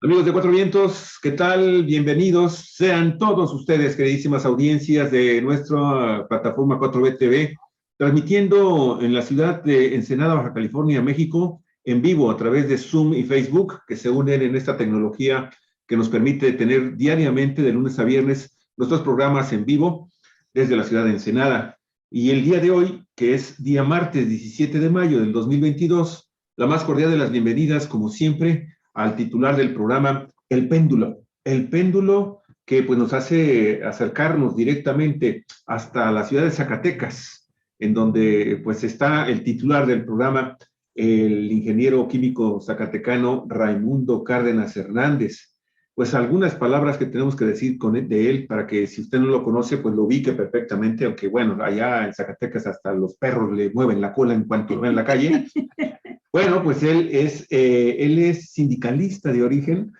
Amigos de Cuatro Vientos, ¿qué tal? Bienvenidos sean todos ustedes, queridísimas audiencias de nuestra plataforma 4B TV, transmitiendo en la ciudad de Ensenada, Baja California, México, en vivo a través de Zoom y Facebook, que se unen en esta tecnología que nos permite tener diariamente, de lunes a viernes, nuestros programas en vivo desde la ciudad de Ensenada. Y el día de hoy, que es día martes 17 de mayo del 2022, la más cordial de las bienvenidas, como siempre, al titular del programa, El Péndulo. El Péndulo que pues, nos hace acercarnos directamente hasta la ciudad de Zacatecas, en donde pues está el titular del programa, el ingeniero químico zacatecano Raimundo Cárdenas Hernández. Pues algunas palabras que tenemos que decir de él para que si usted no lo conoce, pues lo ubique perfectamente, aunque bueno, allá en Zacatecas hasta los perros le mueven la cola en cuanto lo ven en la calle. Bueno, pues él es sindicalista de origen,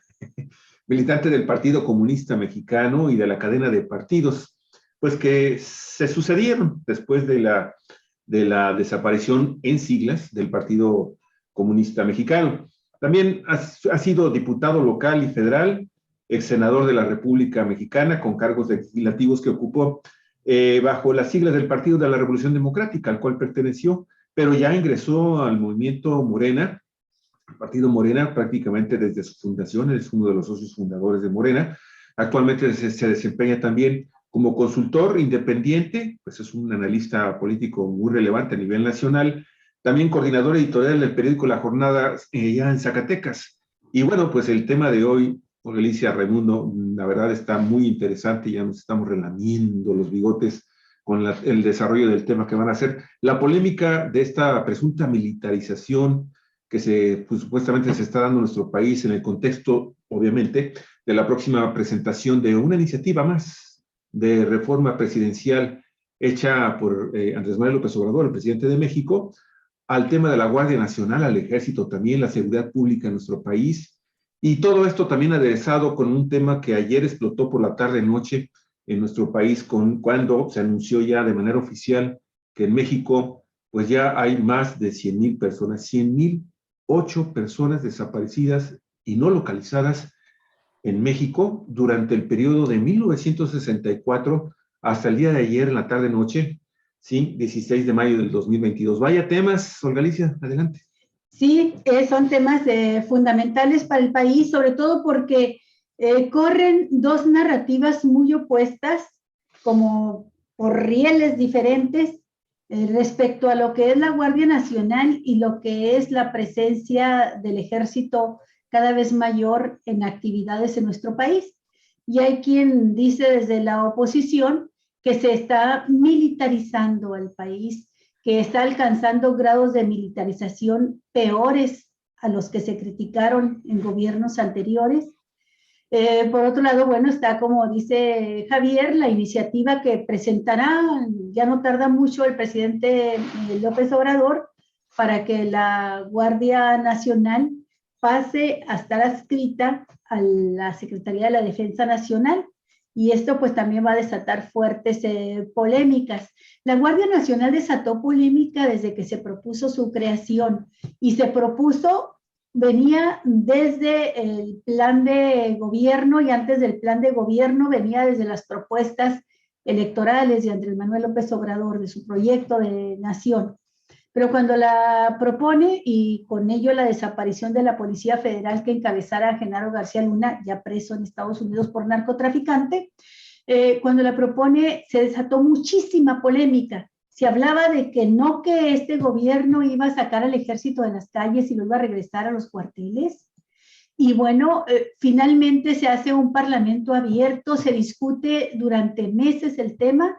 militante del Partido Comunista Mexicano y de la cadena de partidos, pues que se sucedieron después de la desaparición en siglas del Partido Comunista Mexicano. También ha sido diputado local y federal, ex senador de la República Mexicana, con cargos legislativos que ocupó bajo las siglas del Partido de la Revolución Democrática, al cual perteneció, pero ya ingresó al movimiento Morena, al partido Morena, prácticamente desde su fundación. Es uno de los socios fundadores de Morena. Actualmente se desempeña también como consultor independiente, pues es un analista político muy relevante a nivel nacional, también coordinador editorial del periódico La Jornada, ya en Zacatecas. Y bueno, pues el tema de hoy, por Alicia Raimundo, la verdad está muy interesante, ya nos estamos relamiendo los bigotes con el desarrollo del tema que van a hacer. La polémica de esta presunta militarización que pues, supuestamente se está dando en nuestro país en el contexto, obviamente, de la próxima presentación de una iniciativa más de reforma presidencial hecha por Andrés Manuel López Obrador, el presidente de México, al tema de la Guardia Nacional, al Ejército también, la seguridad pública en nuestro país, y todo esto también aderezado con un tema que ayer explotó por la tarde-noche en nuestro país, cuando se anunció ya de manera oficial que en México pues ya hay más de 100,000 personas, 100,008 personas desaparecidas y no localizadas en México durante el periodo de 1964 hasta el día de ayer en la tarde-noche, sí, 16 de mayo del 2022. Vaya temas, Olga Alicia, adelante. Sí, son temas fundamentales para el país, sobre todo porque corren dos narrativas muy opuestas, como por rieles diferentes, respecto a lo que es la Guardia Nacional y lo que es la presencia del ejército cada vez mayor en actividades en nuestro país. Y hay quien dice desde la oposición que se está militarizando el país, que está alcanzando grados de militarización peores a los que se criticaron en gobiernos anteriores. Por otro lado, bueno, está, como dice Javier, la iniciativa que presentará, ya no tarda mucho, el presidente López Obrador, para que la Guardia Nacional pase a estar adscrita a la Secretaría de la Defensa Nacional. Y esto pues también va a desatar fuertes polémicas. La Guardia Nacional desató polémica desde que se propuso su creación, y se propuso, venía desde el plan de gobierno, y antes del plan de gobierno venía desde las propuestas electorales de Andrés Manuel López Obrador, de su proyecto de nación. Pero cuando la propone, y con ello la desaparición de la Policía Federal que encabezara a Genaro García Luna, ya preso en Estados Unidos por narcotraficante, cuando la propone se desató muchísima polémica. Se hablaba de que no, que este gobierno iba a sacar al ejército de las calles y lo iba a regresar a los cuarteles. Y bueno, finalmente se hace un parlamento abierto, se discute durante meses el tema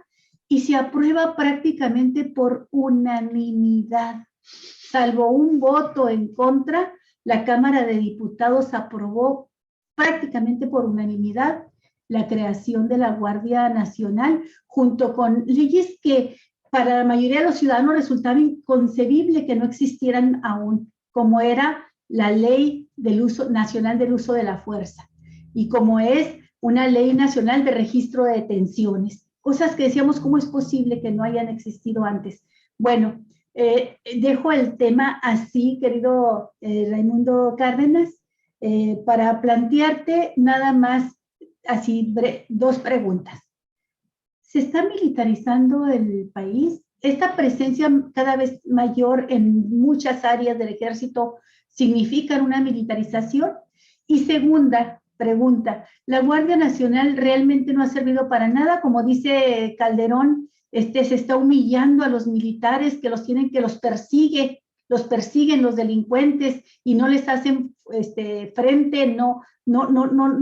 y se aprueba prácticamente por unanimidad. Salvo un voto en contra, la Cámara de Diputados aprobó prácticamente por unanimidad la creación de la Guardia Nacional, junto con leyes que para la mayoría de los ciudadanos resultaba inconcebible que no existieran aún, como era la Ley del Uso Nacional del Uso de la Fuerza, y como es una Ley Nacional de Registro de Detenciones. Cosas que decíamos, ¿cómo es posible que no hayan existido antes? Bueno, dejo el tema así, querido Raimundo Cárdenas, para plantearte nada más así dos preguntas. ¿Se está militarizando el país? Esta presencia cada vez mayor en muchas áreas del ejército significa una militarización. Y segunda pregunta, ¿la Guardia Nacional realmente no ha servido para nada? Como dice Calderón, se está humillando a los militares que los persiguen los delincuentes y no les hacen frente, no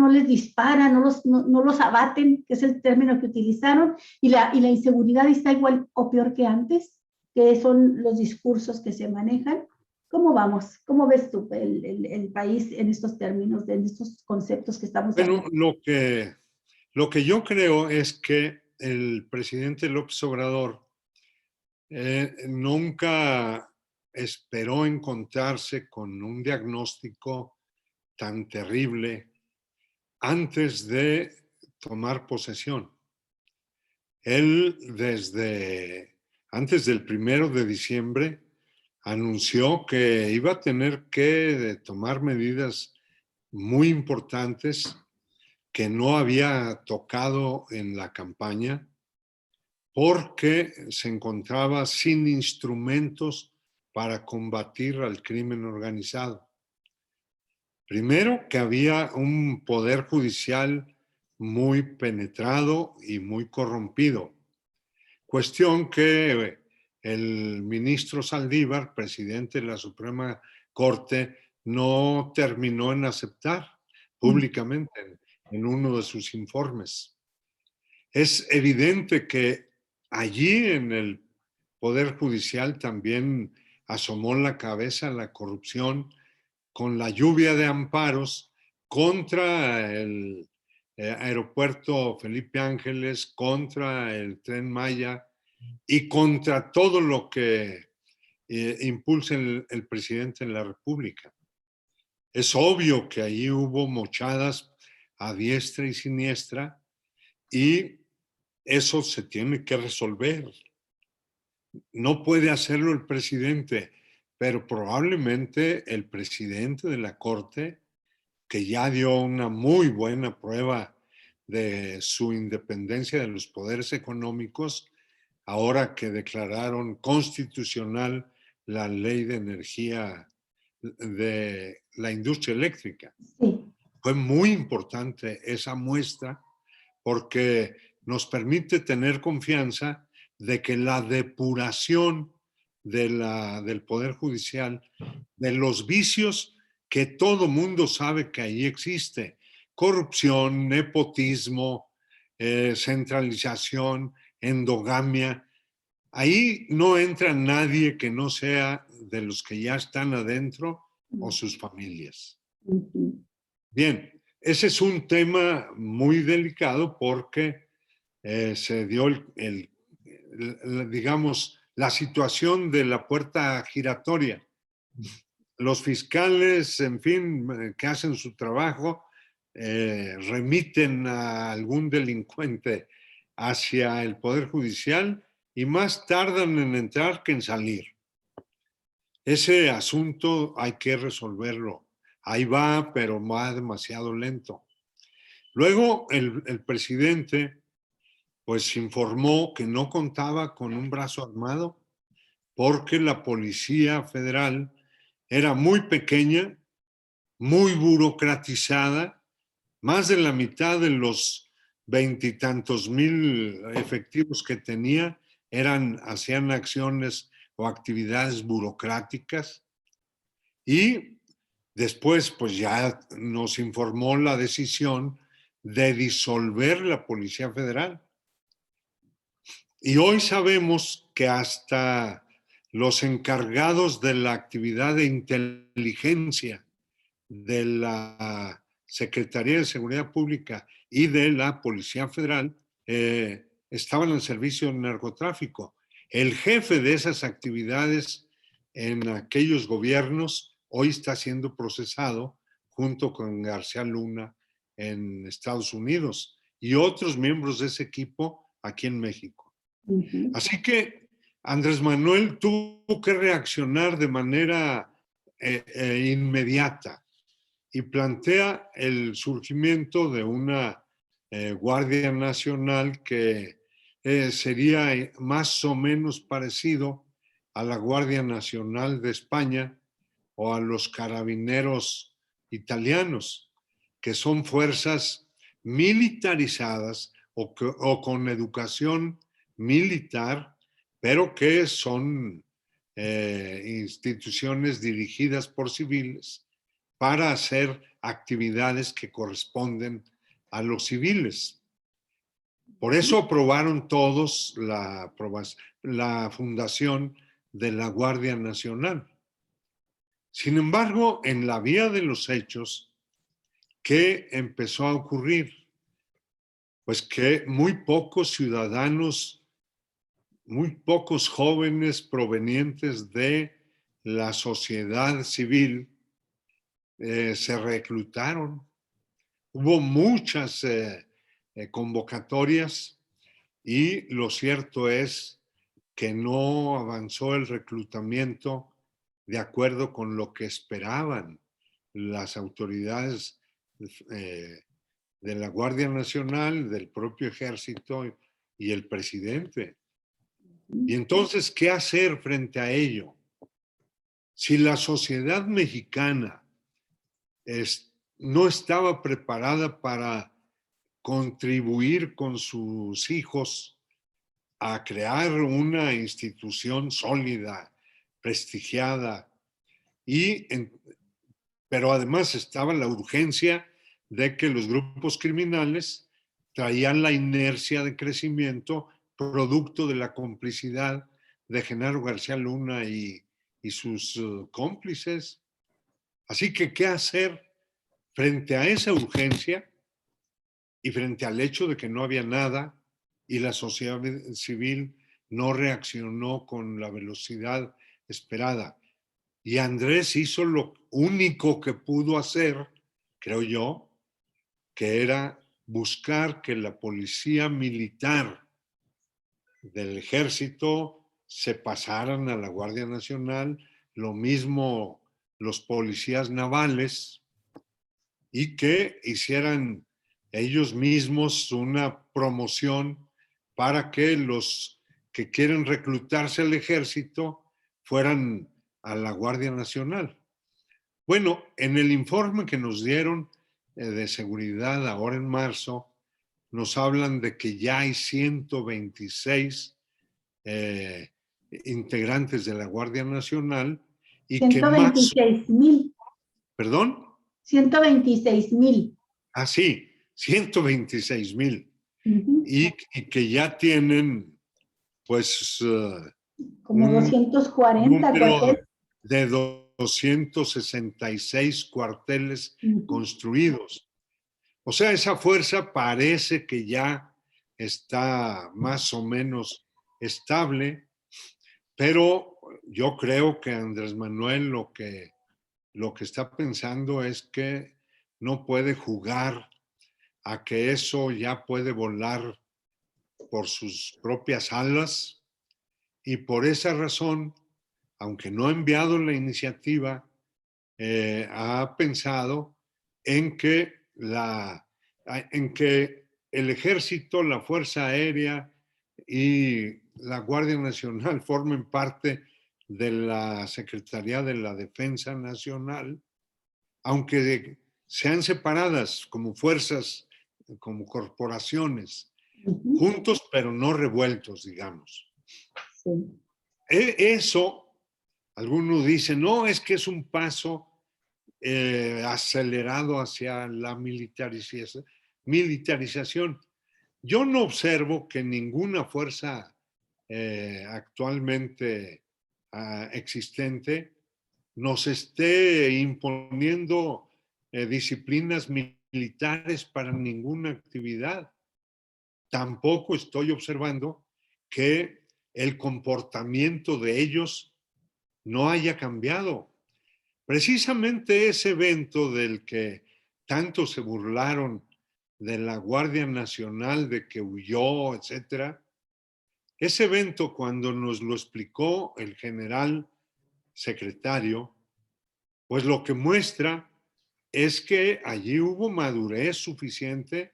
les disparan, no los abaten, que es el término que utilizaron, y la inseguridad está igual o peor que antes, que son los discursos que se manejan. ¿Cómo vamos? ¿Cómo ves tú el país en estos términos, en estos conceptos que estamos hablando? Lo que yo creo es que el presidente López Obrador nunca esperó encontrarse con un diagnóstico tan terrible antes de tomar posesión. Él desde antes del 1 de diciembre anunció que iba a tener que tomar medidas muy importantes que no había tocado en la campaña porque se encontraba sin instrumentos para combatir al crimen organizado. Primero, que había un poder judicial muy penetrado y muy corrompido. Cuestión que el ministro Saldívar, presidente de la Suprema Corte, no terminó en aceptar públicamente en uno de sus informes. Es evidente que allí en el Poder Judicial también asomó la cabeza la corrupción con la lluvia de amparos contra el aeropuerto Felipe Ángeles, contra el Tren Maya y contra todo lo que impulsa el presidente de la República. Es obvio que allí hubo mochadas a diestra y siniestra y eso se tiene que resolver. No puede hacerlo el presidente, pero probablemente el presidente de la Corte, que ya dio una muy buena prueba de su independencia de los poderes económicos, ahora que declararon constitucional la ley de energía de la industria eléctrica. Sí. Fue muy importante esa muestra porque nos permite tener confianza de que la depuración del Poder Judicial, de los vicios que todo mundo sabe que ahí existe, corrupción, nepotismo, centralización, endogamia, ahí no entra nadie que no sea de los que ya están adentro o sus familias. Bien, ese es un tema muy delicado porque se dio digamos, la situación de la puerta giratoria. Los fiscales, en fin, que hacen su trabajo, remiten a algún delincuente hacia el Poder Judicial y más tardan en entrar que en salir. Ese asunto hay que resolverlo. Ahí va, pero va demasiado lento. Luego el presidente pues informó que no contaba con un brazo armado porque la Policía Federal era muy pequeña, muy burocratizada, más de la mitad de los 20 y tantos mil efectivos que tenía hacían acciones o actividades burocráticas. Y después, pues ya nos informó la decisión de disolver la Policía Federal. Y hoy sabemos que hasta los encargados de la actividad de inteligencia de la Secretaría de Seguridad Pública y de la Policía Federal estaban al servicio del narcotráfico. El jefe de esas actividades en aquellos gobiernos hoy está siendo procesado junto con García Luna en Estados Unidos y otros miembros de ese equipo aquí en México. Así que Andrés Manuel tuvo que reaccionar de manera inmediata. y plantea el surgimiento de una Guardia Nacional que sería más o menos parecido a la Guardia Nacional de España o a los carabineros italianos, que son fuerzas militarizadas o con educación militar, pero que son instituciones dirigidas por civiles para hacer actividades que corresponden a los civiles. Por eso aprobaron todos la fundación de la Guardia Nacional. Sin embargo, en la vía de los hechos, ¿qué empezó a ocurrir? Pues que muy pocos ciudadanos, muy pocos jóvenes provenientes de la sociedad civil se reclutaron. Hubo muchas convocatorias y lo cierto es que no avanzó el reclutamiento de acuerdo con lo que esperaban las autoridades de la Guardia Nacional, del propio ejército y el presidente. Y entonces, ¿qué hacer frente a ello? Si la sociedad mexicana no estaba preparada para contribuir con sus hijos a crear una institución sólida, prestigiada, pero además estaba la urgencia de que los grupos criminales traían la inercia de crecimiento producto de la complicidad de Genaro García Luna y sus cómplices. Así que, ¿qué hacer frente a esa urgencia y frente al hecho de que no había nada y la sociedad civil no reaccionó con la velocidad esperada? Y Andrés hizo lo único que pudo hacer, creo yo, que era buscar que la policía militar del ejército se pasaran a la Guardia Nacional, lo mismo los policías navales, y que hicieran ellos mismos una promoción para que los que quieren reclutarse al ejército fueran a la Guardia Nacional. Bueno, en el informe que nos dieron de seguridad ahora en marzo, nos hablan de que ya hay 126 integrantes de la Guardia Nacional y que más... 126,000. ¿Perdón? 126,000. Ah, sí, 126,000. Y que ya tienen, pues... como 240 cuarteles. De 266 cuarteles construidos. O sea, esa fuerza parece que ya está más o menos estable, pero yo creo que Andrés Manuel lo que está pensando es que no puede jugar a que eso ya puede volar por sus propias alas, y por esa razón, aunque no ha enviado la iniciativa, ha pensado en que el ejército, la Fuerza Aérea y la Guardia Nacional formen parte de la Secretaría de la Defensa Nacional, aunque sean separadas como fuerzas, como corporaciones, juntos pero no revueltos, digamos. Sí. Eso, algunos dicen, no, es que es un paso acelerado hacia la militarización. Yo no observo que ninguna fuerza actualmente existente nos esté imponiendo disciplinas militares para ninguna actividad. Tampoco estoy observando que el comportamiento de ellos no haya cambiado. Precisamente ese evento del que tanto se burlaron de la Guardia Nacional, de que huyó, etcétera, ese evento, cuando nos lo explicó el general secretario, pues lo que muestra es que allí hubo madurez suficiente,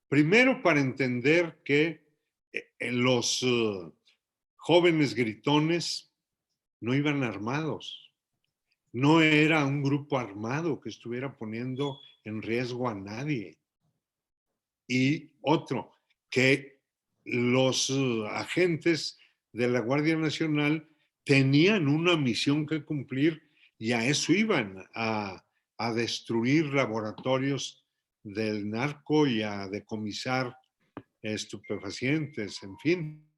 primero para entender que los jóvenes gritones no iban armados. No era un grupo armado que estuviera poniendo en riesgo a nadie. Y otro, que los agentes de la Guardia Nacional tenían una misión que cumplir y a eso iban, a destruir laboratorios del narco y a decomisar estupefacientes, en fin.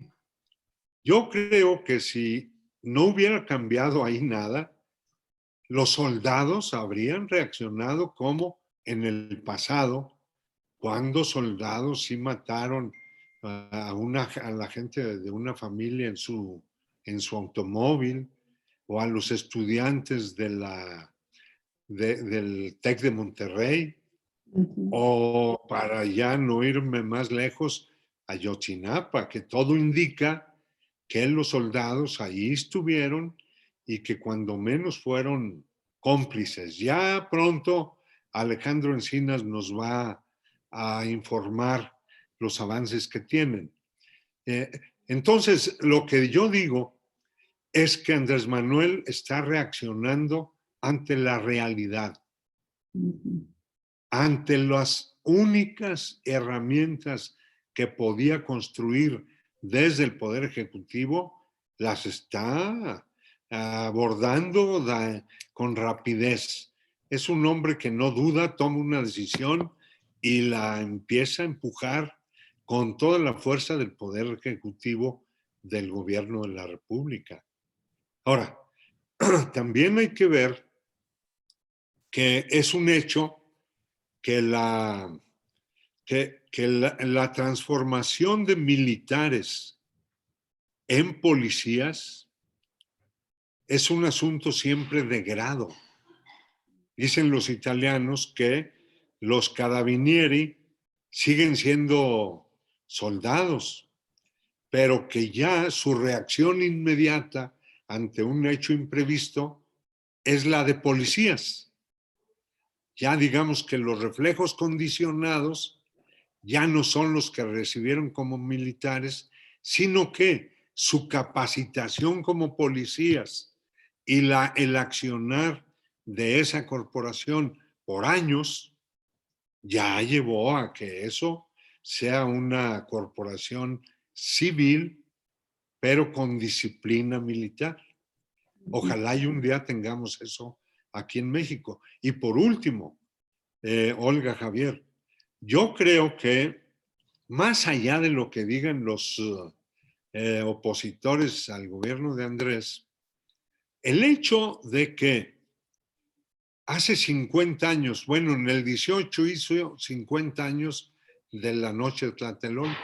Yo creo que si no hubiera cambiado ahí nada, los soldados habrían reaccionado como en el pasado, cuando soldados sí mataron a la gente de una familia en su automóvil, o a los estudiantes del TEC de Monterrey, o para ya no irme más lejos, a Yotzinapa, que todo indica que los soldados ahí estuvieron y que cuando menos fueron cómplices. Ya pronto Alejandro Encinas nos va a informar los avances que tienen. Entonces, lo que yo digo es que Andrés Manuel está reaccionando ante la realidad, ante las únicas herramientas que podía construir desde el Poder Ejecutivo, las está abordando con rapidez. Es un hombre que no duda, toma una decisión y la empieza a empujar con toda la fuerza del Poder Ejecutivo del Gobierno de la República. Ahora, también hay que ver que es un hecho que la transformación de militares en policías es un asunto siempre de grado. Dicen los italianos que los carabinieri siguen siendo soldados, pero que ya su reacción inmediata ante un hecho imprevisto es la de policías. Ya digamos que los reflejos condicionados ya no son los que recibieron como militares, sino que su capacitación como policías y el accionar de esa corporación por años ya llevó a que eso sea una corporación civil, pero con disciplina militar. Ojalá y un día tengamos eso aquí en México. Y por último, Olga, Javier, yo creo que más allá de lo que digan los opositores al gobierno de Andrés, el hecho de que hace 50 años, bueno, en el 18 hizo 50 años de la noche de Tlatelolco,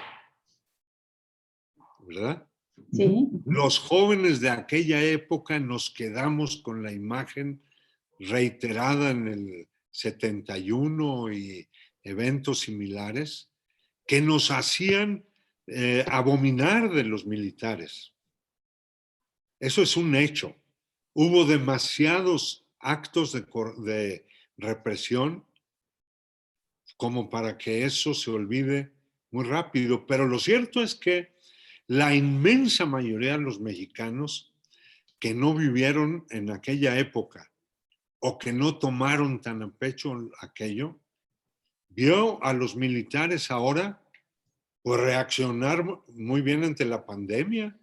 ¿verdad? Sí. Los jóvenes de aquella época nos quedamos con la imagen reiterada en el 71 y eventos similares que nos hacían abominar de los militares. Eso es un hecho. Hubo demasiados actos de represión como para que eso se olvide muy rápido. Pero lo cierto es que la inmensa mayoría de los mexicanos que no vivieron en aquella época o que no tomaron tan a pecho aquello, vio a los militares ahora pues reaccionar muy bien ante la pandemia.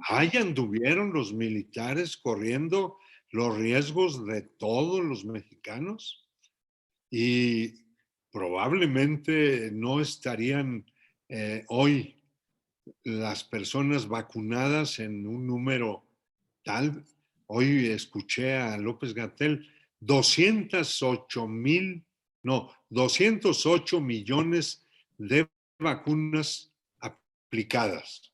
Ahí anduvieron los militares corriendo los riesgos de todos los mexicanos y probablemente no estarían hoy las personas vacunadas en un número tal. Hoy escuché a López-Gatell, 208 millones de vacunas aplicadas.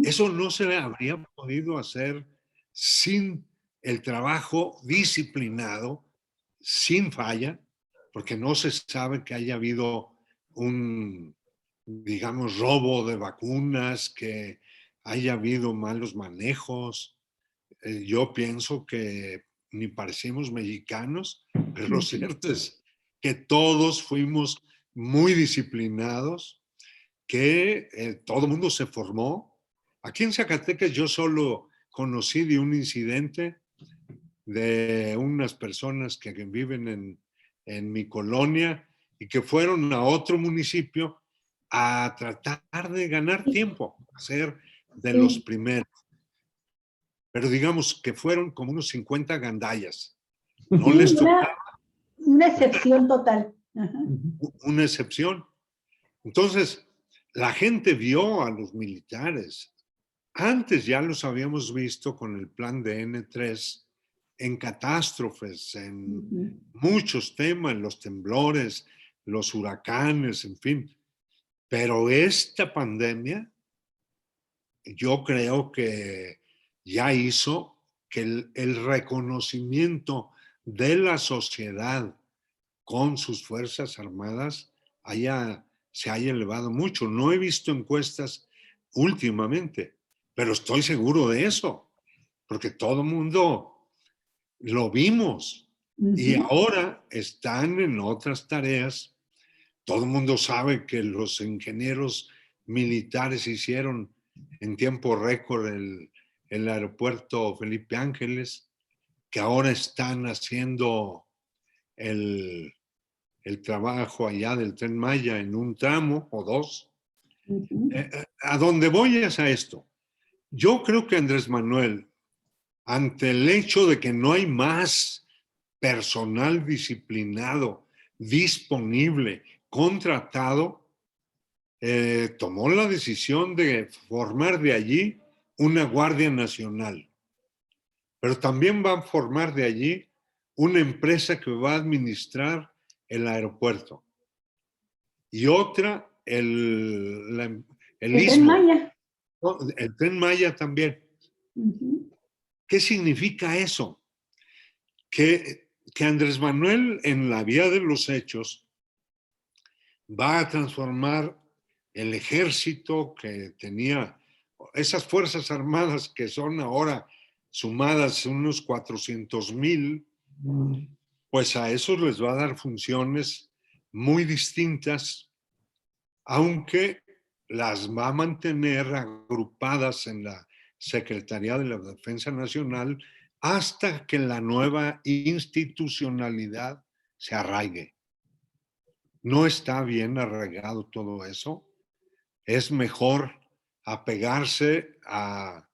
Eso no se habría podido hacer sin el trabajo disciplinado, sin falla, porque no se sabe que haya habido un, digamos, robo de vacunas, que haya habido malos manejos. Yo pienso que ni parecemos mexicanos Pero lo cierto es que todos fuimos muy disciplinados, que todo el mundo se formó. Aquí en Zacatecas yo solo conocí de un incidente de unas personas que viven en mi colonia y que fueron a otro municipio a tratar de ganar tiempo, a ser de los Sí, primeros. Pero digamos que fueron como unos 50 gandallas. No les sí, tocaba una excepción total. Ajá. una excepción. Entonces, la gente vio a los militares. Antes ya los habíamos visto con el plan de N3 en catástrofes, en Ujú. muchos temas, los temblores, los huracanes, en fin. Pero esta pandemia, yo creo que ya hizo que el reconocimiento de la sociedad con sus Fuerzas Armadas se haya elevado mucho. No he visto encuestas últimamente, pero estoy seguro de eso, porque todo el mundo lo vimos y Ujú. ahora están en otras tareas. Todo el mundo sabe que los ingenieros militares hicieron en tiempo récord el aeropuerto Felipe Ángeles, que ahora están haciendo el, el trabajo allá del Tren Maya en un tramo o dos. Ujú. ¿A dónde voy es a esto? Yo creo que Andrés Manuel, ante el hecho de que no hay más personal disciplinado, disponible, contratado, tomó la decisión de formar de allí una Guardia Nacional, pero también va a formar de allí una empresa que va a administrar el aeropuerto y otra el El Tren Istmo, Maya. el Tren Maya también. Ujú. ¿Qué significa eso? Que Andrés Manuel en la vía de los hechos va a transformar el ejército que tenía, esas fuerzas armadas que son ahora sumadas unos 400,000, pues a esos les va a dar funciones muy distintas, aunque las va a mantener agrupadas en la Secretaría de la Defensa Nacional hasta que la nueva institucionalidad se arraigue. No está bien arraigado todo eso. Es mejor apegarse al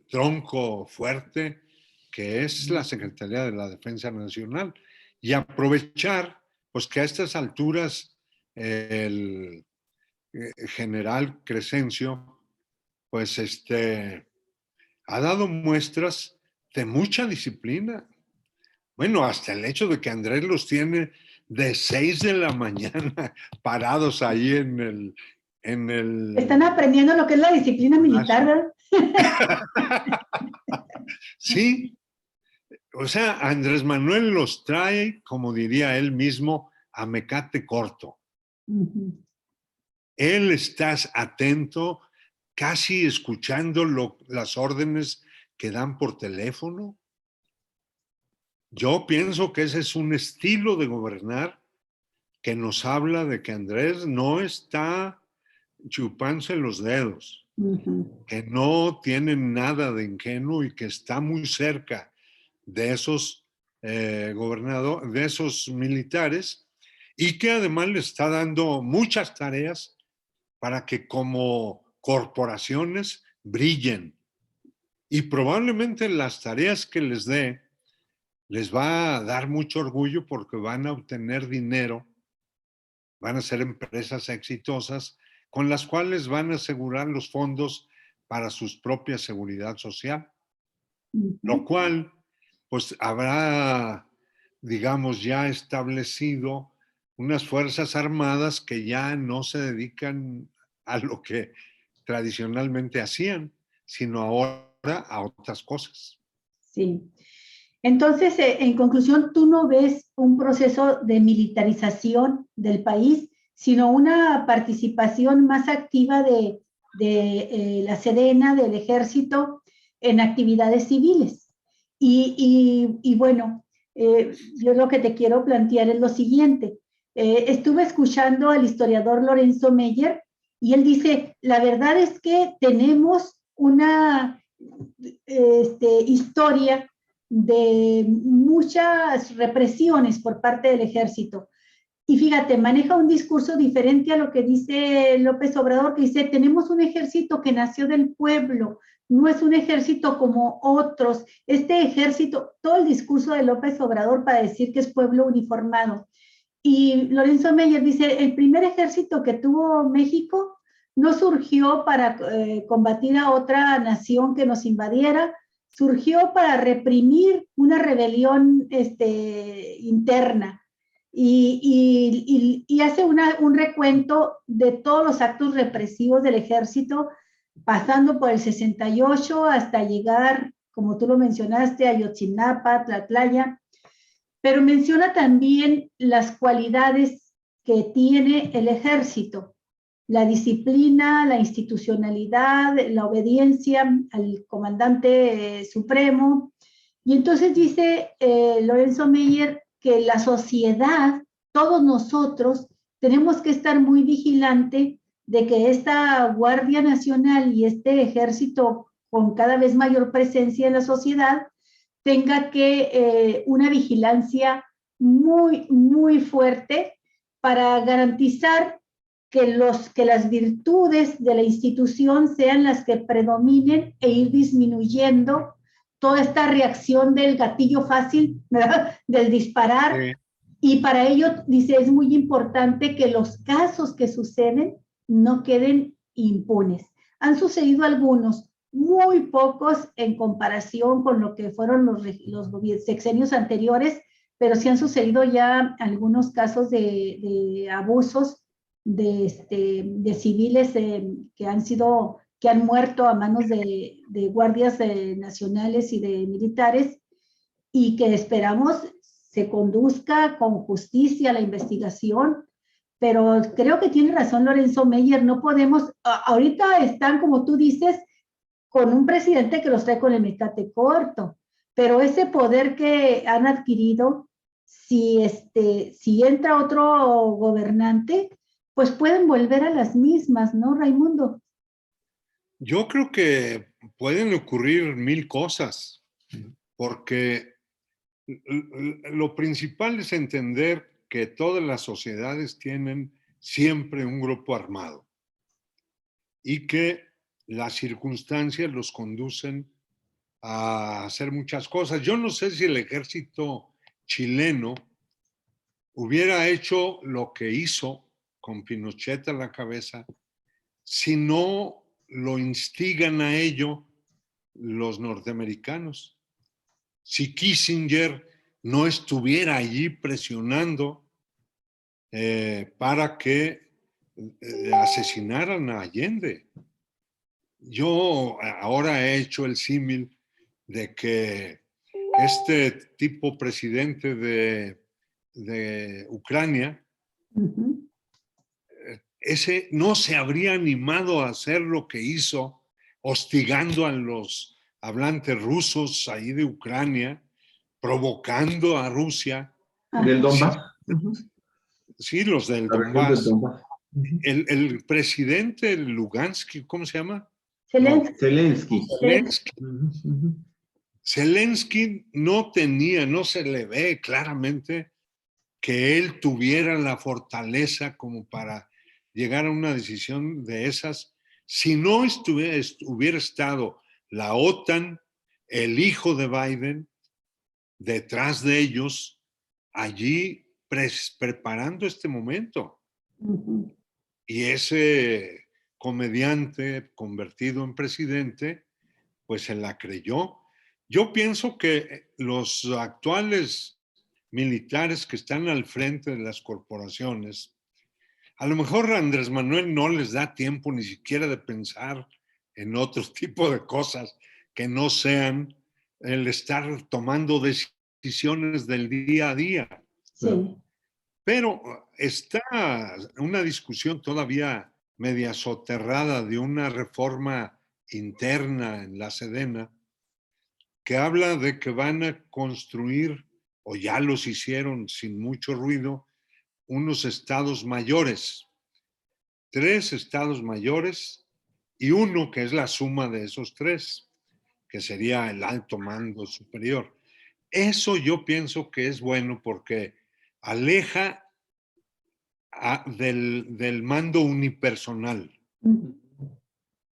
tronco fuerte que es la Secretaría de la Defensa Nacional y aprovechar pues que a estas alturas el general Crescencio pues ha dado muestras de mucha disciplina. Bueno, hasta el hecho de que Andrés los tiene de 6 de la mañana parados ahí en Están el aprendiendo lo que es la disciplina militar, gimnasio. ¿verdad? Sí, o sea, Andrés Manuel los trae, como diría él mismo, a mecate corto. Ujú. Él está atento, casi escuchando las órdenes que dan por teléfono. Yo pienso que ese es un estilo de gobernar que nos habla de que Andrés no está chupándose los dedos, Ujú. que no tiene nada de ingenuo y que está muy cerca de esos gobernadores, de esos militares, y que además le está dando muchas tareas para que como corporaciones brillen. Y probablemente las tareas que les dé les va a dar mucho orgullo porque van a obtener dinero, van a ser empresas exitosas con las cuales van a asegurar los fondos para su propia seguridad social, lo Ujú. cual pues habrá, digamos, ya establecido unas fuerzas armadas que ya no se dedican a lo que tradicionalmente hacían, sino ahora a otras cosas. Sí. Entonces, en conclusión, tú no ves un proceso de militarización del país, sino una participación más activa de la Sedena, del Ejército, en actividades civiles. Y bueno, Yo lo que te quiero plantear es lo siguiente. Estuve escuchando al historiador Lorenzo Meyer y él dice, la verdad es que tenemos una historia de muchas represiones por parte del ejército. Y fíjate, maneja un discurso diferente a lo que dice López Obrador, que dice, tenemos un ejército que nació del pueblo, no es un ejército como otros. Este ejército, todo el discurso de López Obrador para decir que es pueblo uniformado. Y Lorenzo Meyer dice, el primer ejército que tuvo México no surgió para combatir a otra nación que nos invadiera, surgió para reprimir una rebelión interna. Y hace un recuento de todos los actos represivos del ejército, pasando por el 68 hasta llegar, como tú lo mencionaste, a Ayotzinapa, Tlatlaya, pero menciona también las cualidades que tiene el ejército, la disciplina, la institucionalidad, la obediencia al comandante supremo. Y entonces dice Lorenzo Meyer que la sociedad, todos nosotros, tenemos que estar muy vigilante de que esta Guardia Nacional y este ejército con cada vez mayor presencia en la sociedad tenga que una vigilancia muy, muy fuerte para garantizar que las virtudes de la institución sean las que predominen e ir disminuyendo toda esta reacción del gatillo fácil, ¿verdad? Del disparar. Sí. Y para ello, dice, es muy importante que los casos que suceden no queden impunes. Han sucedido algunos, muy pocos en comparación con lo que fueron los sexenios anteriores, pero sí han sucedido ya algunos casos de abusos de civiles que han muerto a manos de guardias nacionales y de militares, y que esperamos se conduzca con justicia la investigación. Pero creo que tiene razón Lorenzo Meyer, no podemos, ahorita están, como tú dices, con un presidente que los trae con el mecate corto, pero ese poder que han adquirido, si entra otro gobernante, pues pueden volver a las mismas, ¿no, Raimundo? Yo creo que pueden ocurrir mil cosas, porque lo principal es entender que todas las sociedades tienen siempre un grupo armado y que las circunstancias los conducen a hacer muchas cosas. Yo no sé si el ejército chileno hubiera hecho lo que hizo con Pinochet a la cabeza si no lo instigan a ello los norteamericanos. Si Kissinger no estuviera allí presionando para que asesinaran a Allende. Yo ahora he hecho el símil de que este tipo presidente de Ucrania, ese no se habría animado a hacer lo que hizo, hostigando a los hablantes rusos ahí de Ucrania, provocando a Rusia. ¿Del Donbass? Sí, los del Donbass. El presidente Lugansky, ¿cómo se llama? Zelensky. Zelensky no se le ve claramente que él tuviera la fortaleza como para llegar a una decisión de esas si no hubiera estado la OTAN, el hijo de Biden, detrás de ellos, allí preparando este momento. Y ese comediante convertido en presidente, pues se la creyó. Yo pienso que los actuales militares que están al frente de las corporaciones, a lo mejor Andrés Manuel no les da tiempo ni siquiera de pensar en otro tipo de cosas que no sean el estar tomando decisiones del día a día. Sí. Pero está una discusión todavía media soterrada de una reforma interna en la Sedena que habla de que van a construir o ya los hicieron sin mucho ruido, unos estados mayores, 3 estados mayores y uno que es la suma de esos 3, que sería el alto mando superior. Eso yo pienso que es bueno porque aleja del mando unipersonal,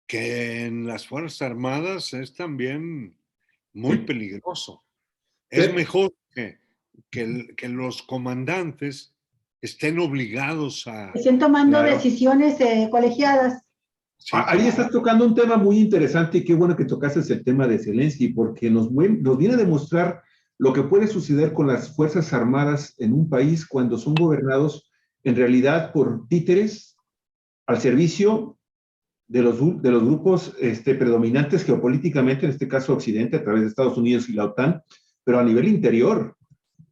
que en las Fuerzas Armadas es también muy peligroso. Es mejor que los comandantes estén obligados a... Estén tomando Claro. decisiones colegiadas. Sí, Ahí claro. estás tocando un tema muy interesante y qué bueno que tocases el tema de Zelensky, porque nos viene a demostrar lo que puede suceder con las Fuerzas Armadas en un país cuando son gobernados en realidad por títeres al servicio de los grupos predominantes geopolíticamente, en este caso Occidente, a través de Estados Unidos y la OTAN, pero a nivel interior,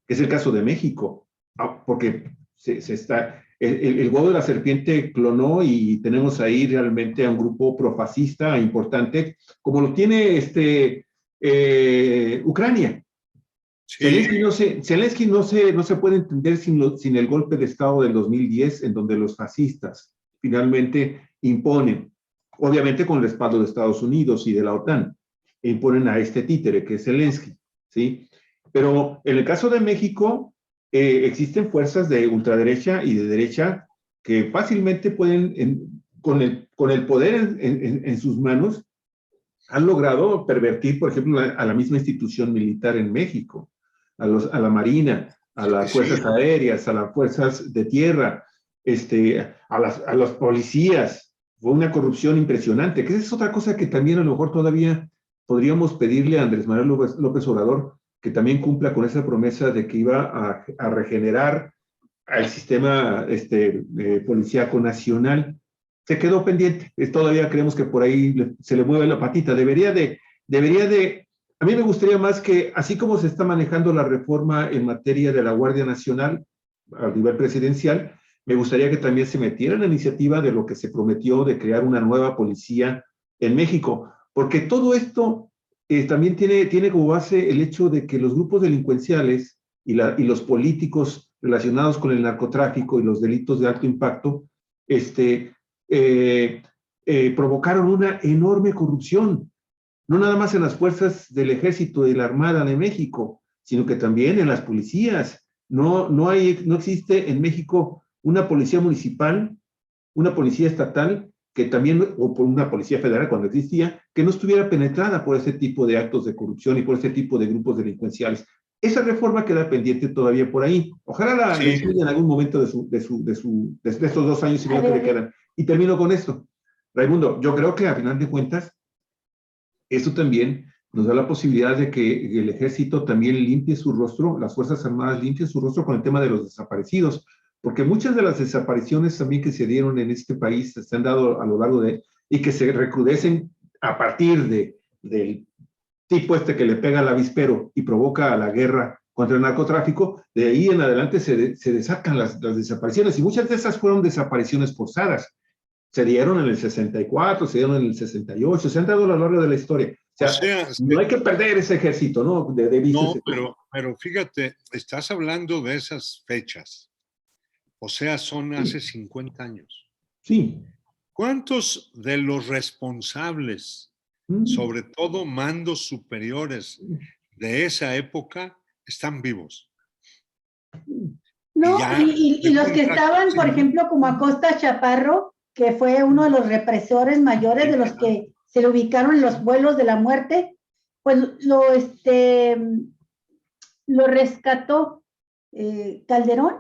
que es el caso de México, porque el huevo de la serpiente clonó y tenemos ahí realmente a un grupo profascista importante, como lo tiene Ucrania. Sí. Zelensky no se puede entender sin el golpe de Estado del 2010, en donde los fascistas finalmente imponen, obviamente con el respaldo de Estados Unidos y de la OTAN, imponen a este títere que es Zelensky, ¿sí? Pero en el caso de México, existen fuerzas de ultraderecha y de derecha que fácilmente pueden, con el poder en sus manos, han logrado pervertir, por ejemplo, a la misma institución militar en México, a la Marina, a las fuerzas aéreas, a las fuerzas de tierra, a los policías. Fue una corrupción impresionante, que esa es otra cosa que también a lo mejor todavía podríamos pedirle a Andrés Manuel López Obrador, que también cumpla con esa promesa de que iba a regenerar al sistema policíaco nacional. Se quedó pendiente. Todavía creemos que por ahí se le mueve la patita. A mí me gustaría más que, así como se está manejando la reforma en materia de la Guardia Nacional a nivel presidencial, me gustaría que también se metiera en la iniciativa de lo que se prometió de crear una nueva policía en México, porque todo esto también tiene como base el hecho de que los grupos delincuenciales y los políticos relacionados con el narcotráfico y los delitos de alto impacto, provocaron una enorme corrupción, no nada más en las fuerzas del Ejército y de la Armada de México, sino que también en las policías. No existe en México una policía municipal, una policía estatal, que también, o por una policía federal cuando existía, que no estuviera penetrada por ese tipo de actos de corrupción y por ese tipo de grupos delincuenciales. Esa reforma queda pendiente todavía por ahí. Ojalá la incluya en algún momento de estos 2 años y medio que le quedan. Y termino con esto. Raimundo, yo creo que a final de cuentas, esto también nos da la posibilidad de que el ejército también limpie su rostro, las Fuerzas Armadas limpien su rostro con el tema de los desaparecidos, porque muchas de las desapariciones también que se dieron en este país se han dado a lo largo y que se recrudecen a partir del tipo que le pega al avispero y provoca la guerra contra el narcotráfico, de ahí en adelante se desatan las desapariciones, y muchas de esas fueron desapariciones forzadas. Se dieron en el 64, se dieron en el 68, se han dado a lo largo de la historia. O sea, no hay que perder ese ejército, ¿no? No, pero fíjate, estás hablando de esas fechas. O sea, son hace 50 años. Sí. ¿Cuántos de los responsables, sobre todo mandos superiores de esa época, están vivos? No, y los que estaban, por ejemplo, como Acosta Chaparro, que fue uno de los represores mayores de los que se le ubicaron en los vuelos de la muerte, pues lo rescató Calderón.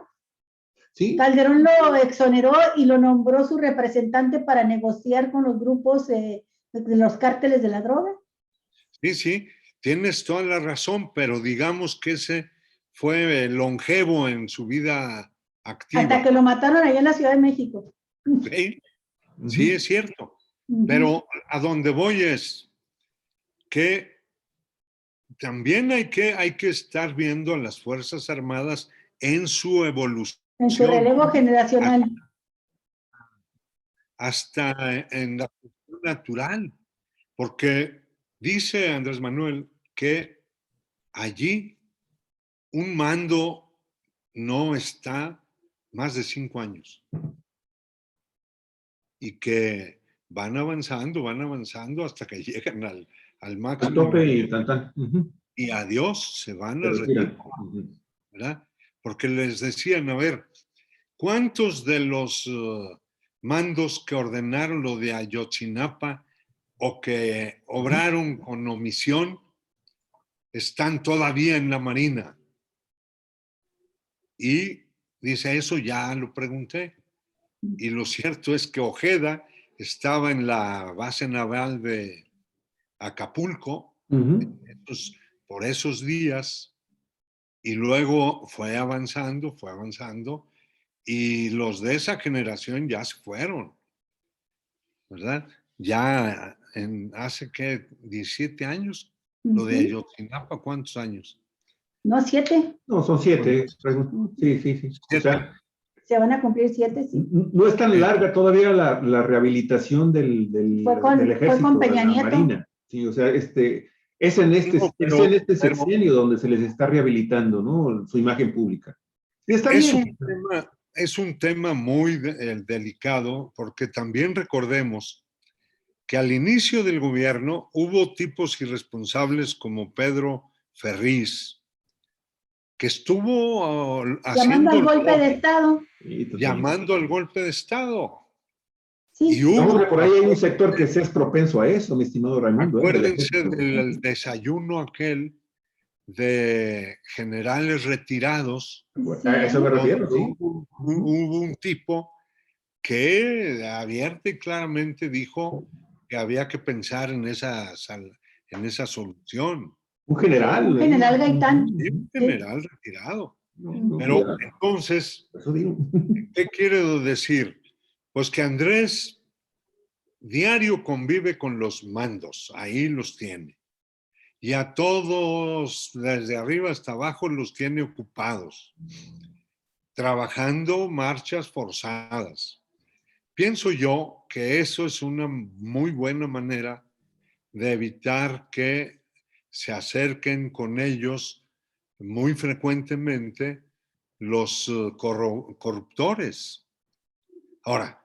¿Sí? Calderón lo exoneró y lo nombró su representante para negociar con los grupos de los cárteles de la droga. Sí, tienes toda la razón, pero digamos que ese fue longevo en su vida activa. Hasta que lo mataron allá en la Ciudad de México. Sí, es cierto. Pero a donde voy es que también hay que estar viendo a las Fuerzas Armadas en su evolución. En su relevo generacional. Hasta en la cuestión natural. Porque dice Andrés Manuel que allí un mando no está más de 5 años y que van avanzando hasta que llegan al Al máximo tope nivel y tan. y adiós, se van Se al retiro, retiran. ¿verdad? Porque les decían, a ver, ¿cuántos de los mandos que ordenaron lo de Ayotzinapa o que obraron con omisión están todavía en la Marina? Y dice, eso ya lo pregunté. Y lo cierto es que Ojeda estaba en la base naval de Acapulco por esos días y luego fue avanzando y los de esa generación ya se fueron, ¿verdad? Ya hace que 17 años, lo de Ayotzinapa, ¿cuántos años? No, 7. No, son 7. Sí. O sea, se van a cumplir 7, sí. no es tan larga todavía la rehabilitación del ejército, fue con Peña de la Nieto. Marina. Sí, o sea, es en este sexenio donde se les está rehabilitando, ¿no? Su imagen pública. Y está bien. Es un tema muy delicado porque también recordemos que al inicio del gobierno hubo tipos irresponsables como Pedro Ferriz, que estuvo llamando al golpe de Estado. Llamando al golpe de Estado. Sí. Y hubo, por ahí hay un sector que sí es propenso a eso, mi estimado Raimundo. Acuérdense del desayuno aquel de generales retirados. A eso me refiero, sí. Hubo un tipo que abierta y claramente dijo que había que pensar en esa solución. Un general. Un general Gaitán. Sí, un general retirado. Pero entonces, ¿qué quiero decir? Pues que Andrés diario convive con los mandos, ahí los tiene. Y a todos, desde arriba hasta abajo, los tiene ocupados, trabajando marchas forzadas. Pienso yo que eso es una muy buena manera de evitar que se acerquen con ellos muy frecuentemente los corruptores. Ahora,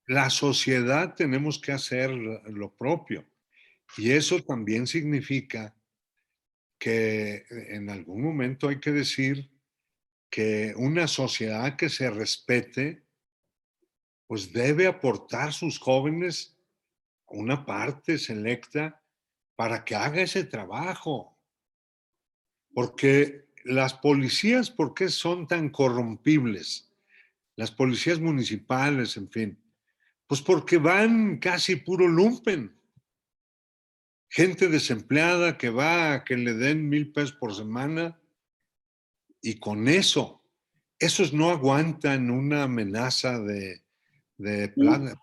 la sociedad tenemos que hacer lo propio. Y eso también significa que en algún momento hay que decir que una sociedad que se respete, pues debe aportar sus jóvenes una parte selecta para que haga ese trabajo. Porque las policías, ¿por qué son tan corrompibles? Las policías municipales, en fin. Pues porque van casi puro lumpen. Gente desempleada que va a que le den 1,000 pesos por semana y con esos no aguantan una amenaza de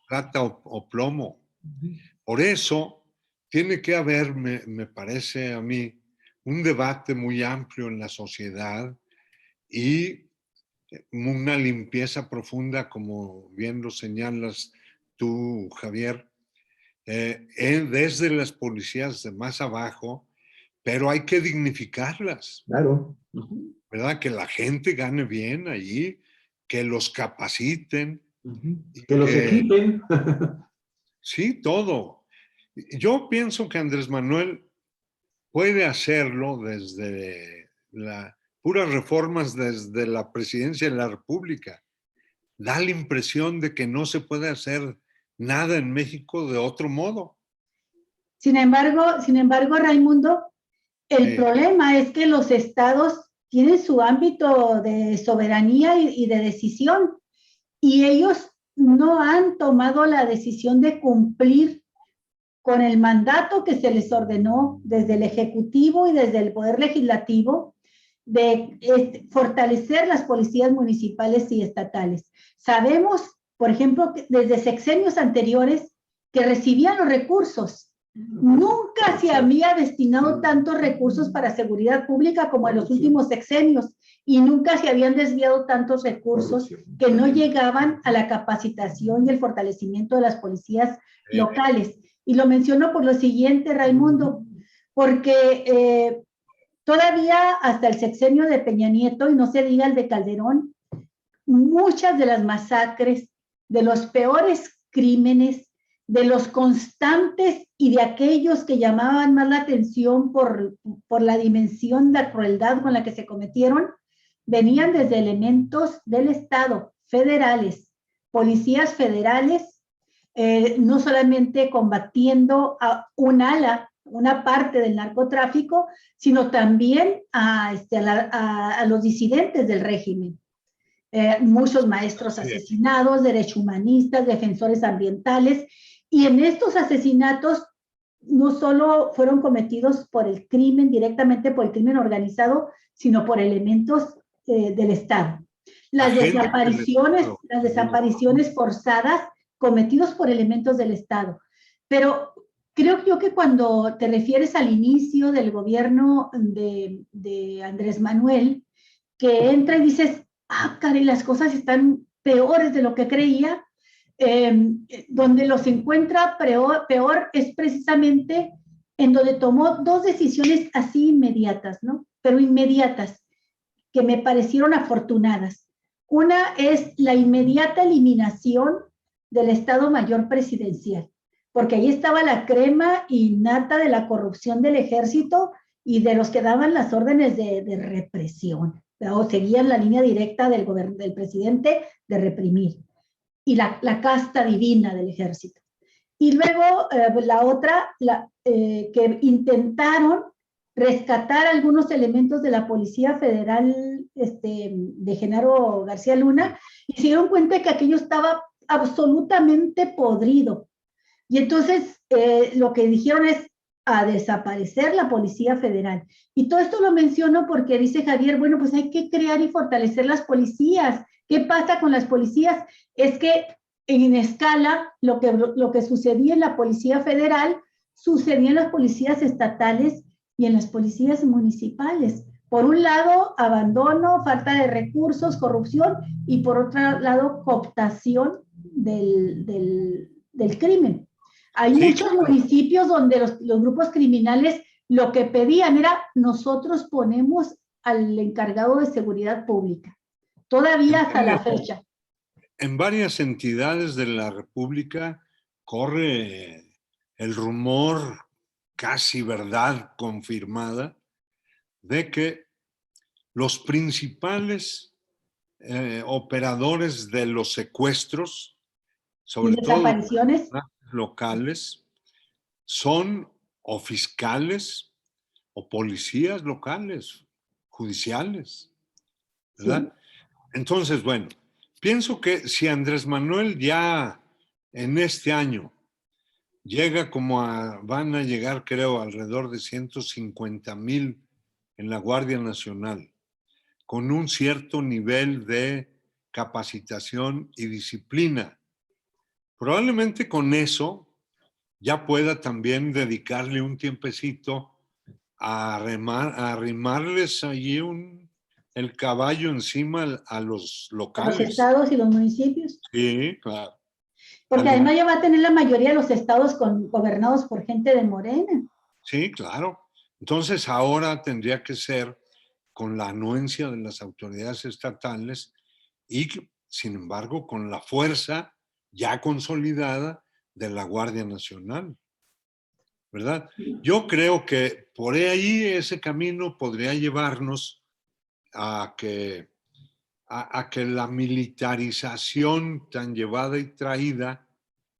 plata o plomo. Por eso tiene que haber, me parece a mí, un debate muy amplio en la sociedad y una limpieza profunda, como bien lo señalas tú, Javier, desde las policías de más abajo, pero hay que dignificarlas. Claro. ¿Verdad? Que la gente gane bien allí, que los capaciten. Que los equipen. Sí, todo. Yo pienso que Andrés Manuel puede hacerlo desde puras reformas desde la presidencia de la República. Da la impresión de que no se puede hacer nada en México de otro modo. Sin embargo, Raimundo, el problema es que los estados tienen su ámbito de soberanía y de decisión, y ellos no han tomado la decisión de cumplir con el mandato que se les ordenó desde el Ejecutivo y desde el Poder Legislativo de fortalecer las policías municipales y estatales. Sabemos, por ejemplo, que desde sexenios anteriores que recibían los recursos. Nunca se había destinado tantos recursos para seguridad pública como en los últimos sexenios, y nunca se habían desviado tantos recursos que no llegaban a la capacitación y el fortalecimiento de las policías locales. Y lo menciono por lo siguiente, Raimundo, porque Todavía hasta el sexenio de Peña Nieto, y no se diga el de Calderón, muchas de las masacres, de los peores crímenes, de los constantes y de aquellos que llamaban más la atención por la dimensión de crueldad con la que se cometieron, venían desde elementos del Estado, federales, policías federales, no solamente combatiendo a un ala, una parte del narcotráfico, sino también a los disidentes del régimen. Muchos maestros asesinados, derechos-humanistas, defensores ambientales, y en estos asesinatos no solo fueron cometidos por el crimen, directamente por el crimen organizado, sino por elementos del Estado. Las desapariciones forzadas cometidos por elementos del Estado. Pero creo yo que cuando te refieres al inicio del gobierno de Andrés Manuel, que entra y dices, caray, las cosas están peores de lo que creía, donde los encuentra peor es precisamente en donde tomó dos decisiones así inmediatas, ¿no? Pero inmediatas, que me parecieron afortunadas. Una es la inmediata eliminación del Estado Mayor Presidencial, porque ahí estaba la crema innata de la corrupción del ejército y de los que daban las órdenes de represión, o seguían la línea directa del presidente de reprimir, y la casta divina del ejército. Y luego la otra, que intentaron rescatar algunos elementos de la Policía Federal de Genaro García Luna, y se dieron cuenta de que aquello estaba absolutamente podrido. Y entonces lo que dijeron es a desaparecer la Policía Federal. Y todo esto lo menciono porque dice Javier, bueno, pues hay que crear y fortalecer las policías. ¿Qué pasa con las policías? Es que en escala, lo que sucedía en la Policía Federal, sucedía en las policías estatales y en las policías municipales. Por un lado, abandono, falta de recursos, corrupción, y por otro lado, cooptación del crimen. Hay muchos municipios donde los grupos criminales lo que pedían era, nosotros ponemos al encargado de seguridad pública. Todavía hasta la fecha. En varias entidades de la República corre el rumor, casi verdad confirmada, de que los principales operadores de los secuestros, sobre todo locales, son o fiscales o policías locales, judiciales, ¿verdad? Sí. Entonces, bueno, pienso que si Andrés Manuel ya en este año llega van a llegar, creo, alrededor de 150,000 en la Guardia Nacional, con un cierto nivel de capacitación y disciplina. Probablemente con eso ya pueda también dedicarle un tiempecito a arrimarles allí el caballo encima a los locales. A los estados y los municipios. Sí, claro. Porque además ya va a tener la mayoría de los estados gobernados por gente de Morena. Sí, claro. Entonces ahora tendría que ser con la anuencia de las autoridades estatales y, sin embargo, con la fuerza ya consolidada de la Guardia Nacional, ¿verdad? Yo creo que por ahí ese camino podría llevarnos a que la militarización tan llevada y traída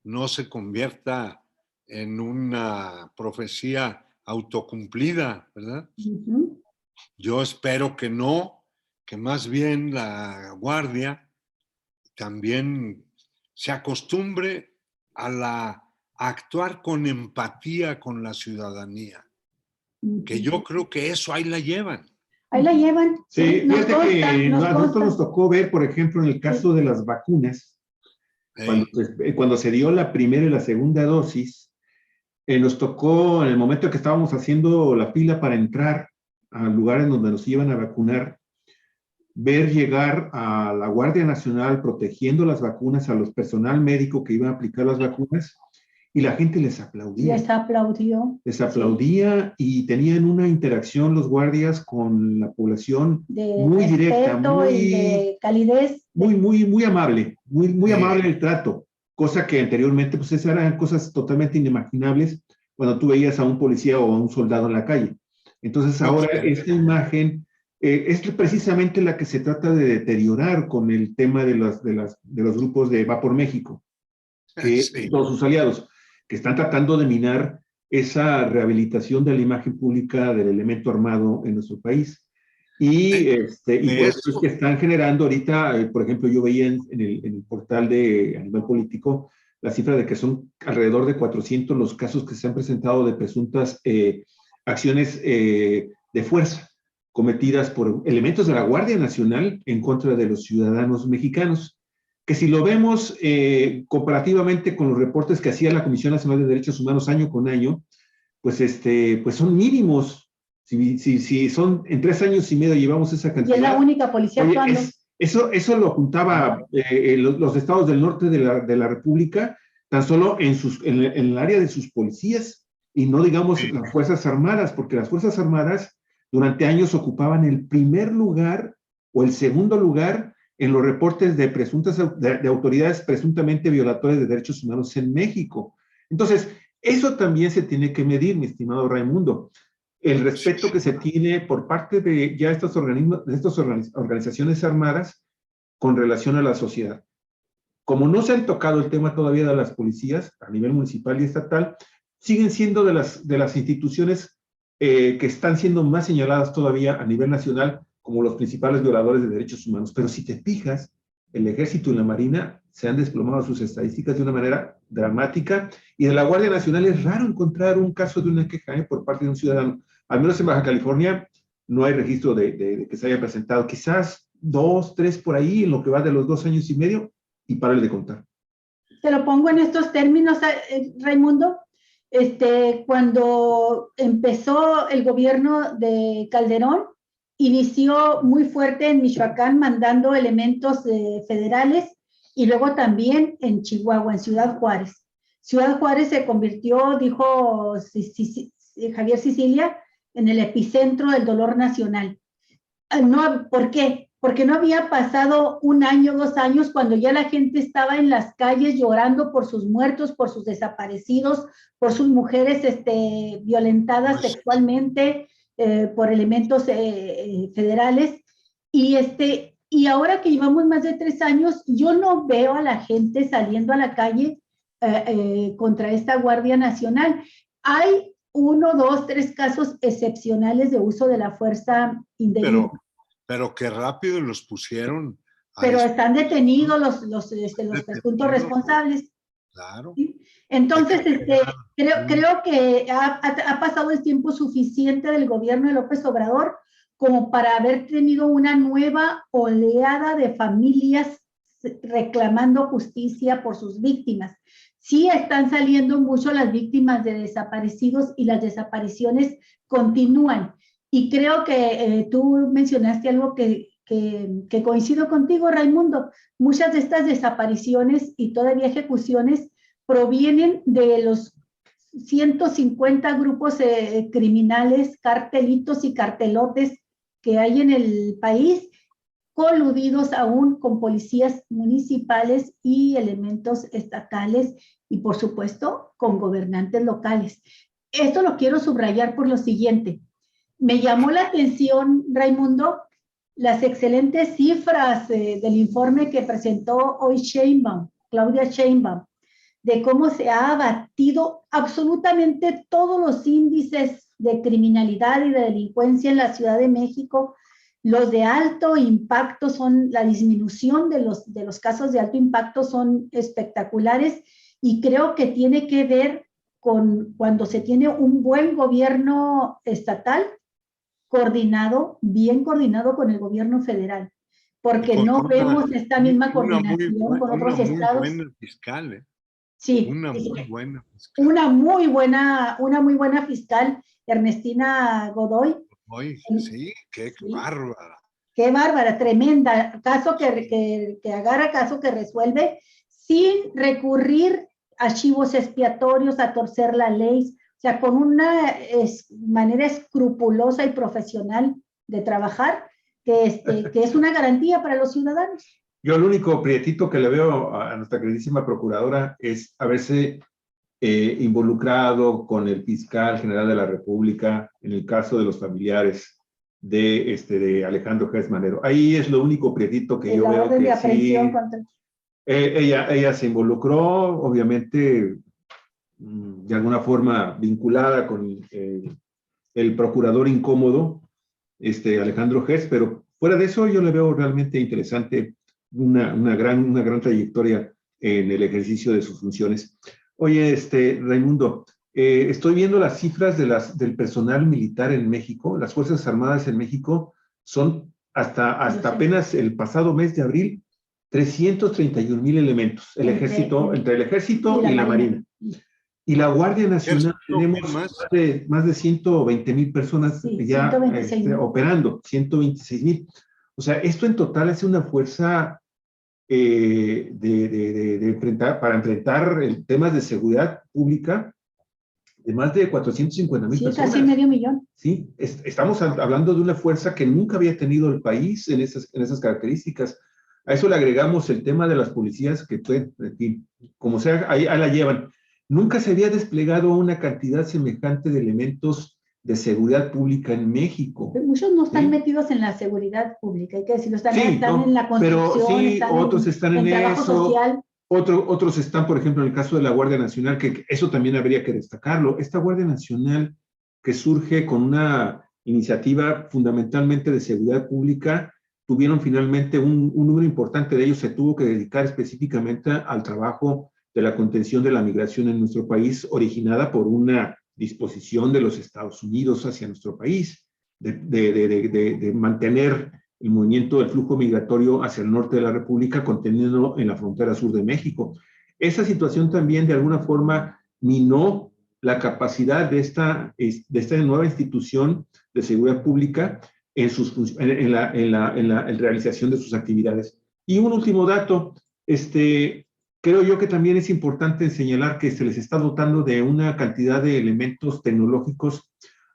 no se convierta en una profecía autocumplida, ¿verdad? Uh-huh. Yo espero que no, que más bien la Guardia también se acostumbre a actuar con empatía con la ciudadanía, que yo creo que eso ahí la llevan. Ahí la llevan. Sí, fíjate que a nosotros nos tocó ver, por ejemplo, en el caso de las vacunas, cuando se dio la primera y la segunda dosis, nos tocó en el momento que estábamos haciendo la fila para entrar a lugares donde nos iban a vacunar, ver llegar a la Guardia Nacional protegiendo las vacunas, a los personal médico que iban a aplicar las vacunas, y la gente les aplaudía. Les aplaudió. Les aplaudía y tenían una interacción los guardias con la población muy directa, y de calidez. Muy amable, muy amable el trato, cosa que anteriormente pues esas eran cosas totalmente inimaginables cuando tú veías a un policía o a un soldado en la calle. Entonces ahora esta imagen es precisamente la que se trata de deteriorar con el tema de los grupos de Va por México, que todos sus aliados, que están tratando de minar esa rehabilitación de la imagen pública del elemento armado en nuestro país. Y por eso es que están generando ahorita, por ejemplo, yo veía en el portal de Animal Político la cifra de que son alrededor de 400 los casos que se han presentado de presuntas acciones de fuerza cometidas por elementos de la Guardia Nacional en contra de los ciudadanos mexicanos, que si lo vemos comparativamente con los reportes que hacía la Comisión Nacional de Derechos Humanos año con año, pues son mínimos. Si son en 3 años y medio llevamos esa cantidad. Y es la única policía actuando. Eso lo juntaba los estados del norte de la República, tan solo en el área de sus policías, y no digamos las Fuerzas Armadas, porque las Fuerzas Armadas durante años ocupaban el primer lugar o el segundo lugar en los reportes de autoridades presuntamente violatorias de derechos humanos en México. Entonces, eso también se tiene que medir, mi estimado Raimundo. El respeto que se tiene por parte de ya estos organismos, de estas organizaciones armadas con relación a la sociedad. Como no se han tocado el tema todavía de las policías a nivel municipal y estatal, siguen siendo de las instituciones que están siendo más señaladas todavía a nivel nacional como los principales violadores de derechos humanos. Pero si te fijas, el Ejército y la Marina se han desplomado sus estadísticas de una manera dramática, y de la Guardia Nacional es raro encontrar un caso de una queja por parte de un ciudadano. Al menos en Baja California no hay registro de que se haya presentado. Quizás 2, 3 por ahí en lo que va de los 2 años y medio, y párale de contar. Te lo pongo en estos términos, Raimundo. Cuando empezó el gobierno de Calderón, inició muy fuerte en Michoacán mandando elementos federales, y luego también en Chihuahua, en Ciudad Juárez. Ciudad Juárez se convirtió, dijo Javier Sicilia, en el epicentro del dolor nacional. No, ¿por qué? Porque no había pasado 1 año, 2 años, cuando ya la gente estaba en las calles llorando por sus muertos, por sus desaparecidos, por sus mujeres violentadas sexualmente por elementos federales. Y ahora que llevamos más de 3 años, yo no veo a la gente saliendo a la calle contra esta Guardia Nacional. Hay 1, 2, 3 casos excepcionales de uso de la fuerza indebida. Pero qué rápido los pusieron. Pero están detenidos los presuntos responsables. Claro. ¿Sí? Entonces, creo que ha pasado el tiempo suficiente del gobierno de López Obrador como para haber tenido una nueva oleada de familias reclamando justicia por sus víctimas. Sí están saliendo mucho las víctimas de desaparecidos, y las desapariciones continúan. Y creo que tú mencionaste algo que coincido contigo, Raimundo. Muchas de estas desapariciones y todavía ejecuciones provienen de los 150 grupos criminales, cartelitos y cartelotes que hay en el país, coludidos aún con policías municipales y elementos estatales, y por supuesto con gobernantes locales. Esto lo quiero subrayar por lo siguiente. Me llamó la atención, Raimundo, las excelentes cifras del informe que presentó hoy Claudia Sheinbaum, de cómo se ha abatido absolutamente todos los índices de criminalidad y de delincuencia en la Ciudad de México. Los de alto impacto la disminución de los casos de alto impacto son espectaculares, y creo que tiene que ver con cuando se tiene un buen gobierno estatal bien coordinado con el gobierno federal, porque no vemos esta misma coordinación con otros estados. Una muy buena fiscal, Sí. Una muy buena fiscal. Una muy buena fiscal, Ernestina Godoy. Sí, qué bárbara. Qué bárbara, tremenda. Caso que agarra, caso que resuelve, sin recurrir archivos expiatorios, a torcer la ley, o sea, con una manera escrupulosa y profesional de trabajar, que es una garantía para los ciudadanos. Yo el único prietito que le veo a nuestra queridísima procuradora es haberse involucrado con el fiscal general de la República en el caso de los familiares de Alejandro Gertz Manero. Ahí es lo único prietito que yo veo que sí. Ella se involucró, obviamente, de alguna forma vinculada con el procurador incómodo, Alejandro Gertz, pero fuera de eso yo le veo realmente interesante una gran trayectoria en el ejercicio de sus funciones. Oye, Raimundo, estoy viendo las cifras del personal militar en México. Las Fuerzas Armadas en México son hasta apenas el pasado mes de abril 331,000 elementos. Entre el ejército y la Marina. Y la Guardia Nacional tenemos más de 120,000 personas ya operando, 126,000. O sea, esto en total es una fuerza para enfrentar temas de seguridad pública de más de 450,000 personas. Casi medio millón. Sí, estamos hablando de una fuerza que nunca había tenido el país en esas características. A eso le agregamos el tema de las policías, que en fin, como sea, ahí la llevan. Nunca se había desplegado una cantidad semejante de elementos de seguridad pública en México. Pero muchos no están metidos en la seguridad pública, hay que decirlo, están en la construcción, pero sí, otros están en trabajo eso, social. Otros están, por ejemplo, en el caso de la Guardia Nacional, que eso también habría que destacarlo. Esta Guardia Nacional que surge con una iniciativa fundamentalmente de seguridad pública, tuvieron finalmente un número importante de ellos, se tuvo que dedicar específicamente al trabajo de la contención de la migración en nuestro país, originada por una disposición de los Estados Unidos hacia nuestro país, de mantener el movimiento del flujo migratorio hacia el norte de la República, contenido en la frontera sur de México. Esa situación también de alguna forma minó la capacidad de esta nueva institución de seguridad pública en la realización de sus actividades. Y un último dato, creo yo que también es importante señalar que se les está dotando de una cantidad de elementos tecnológicos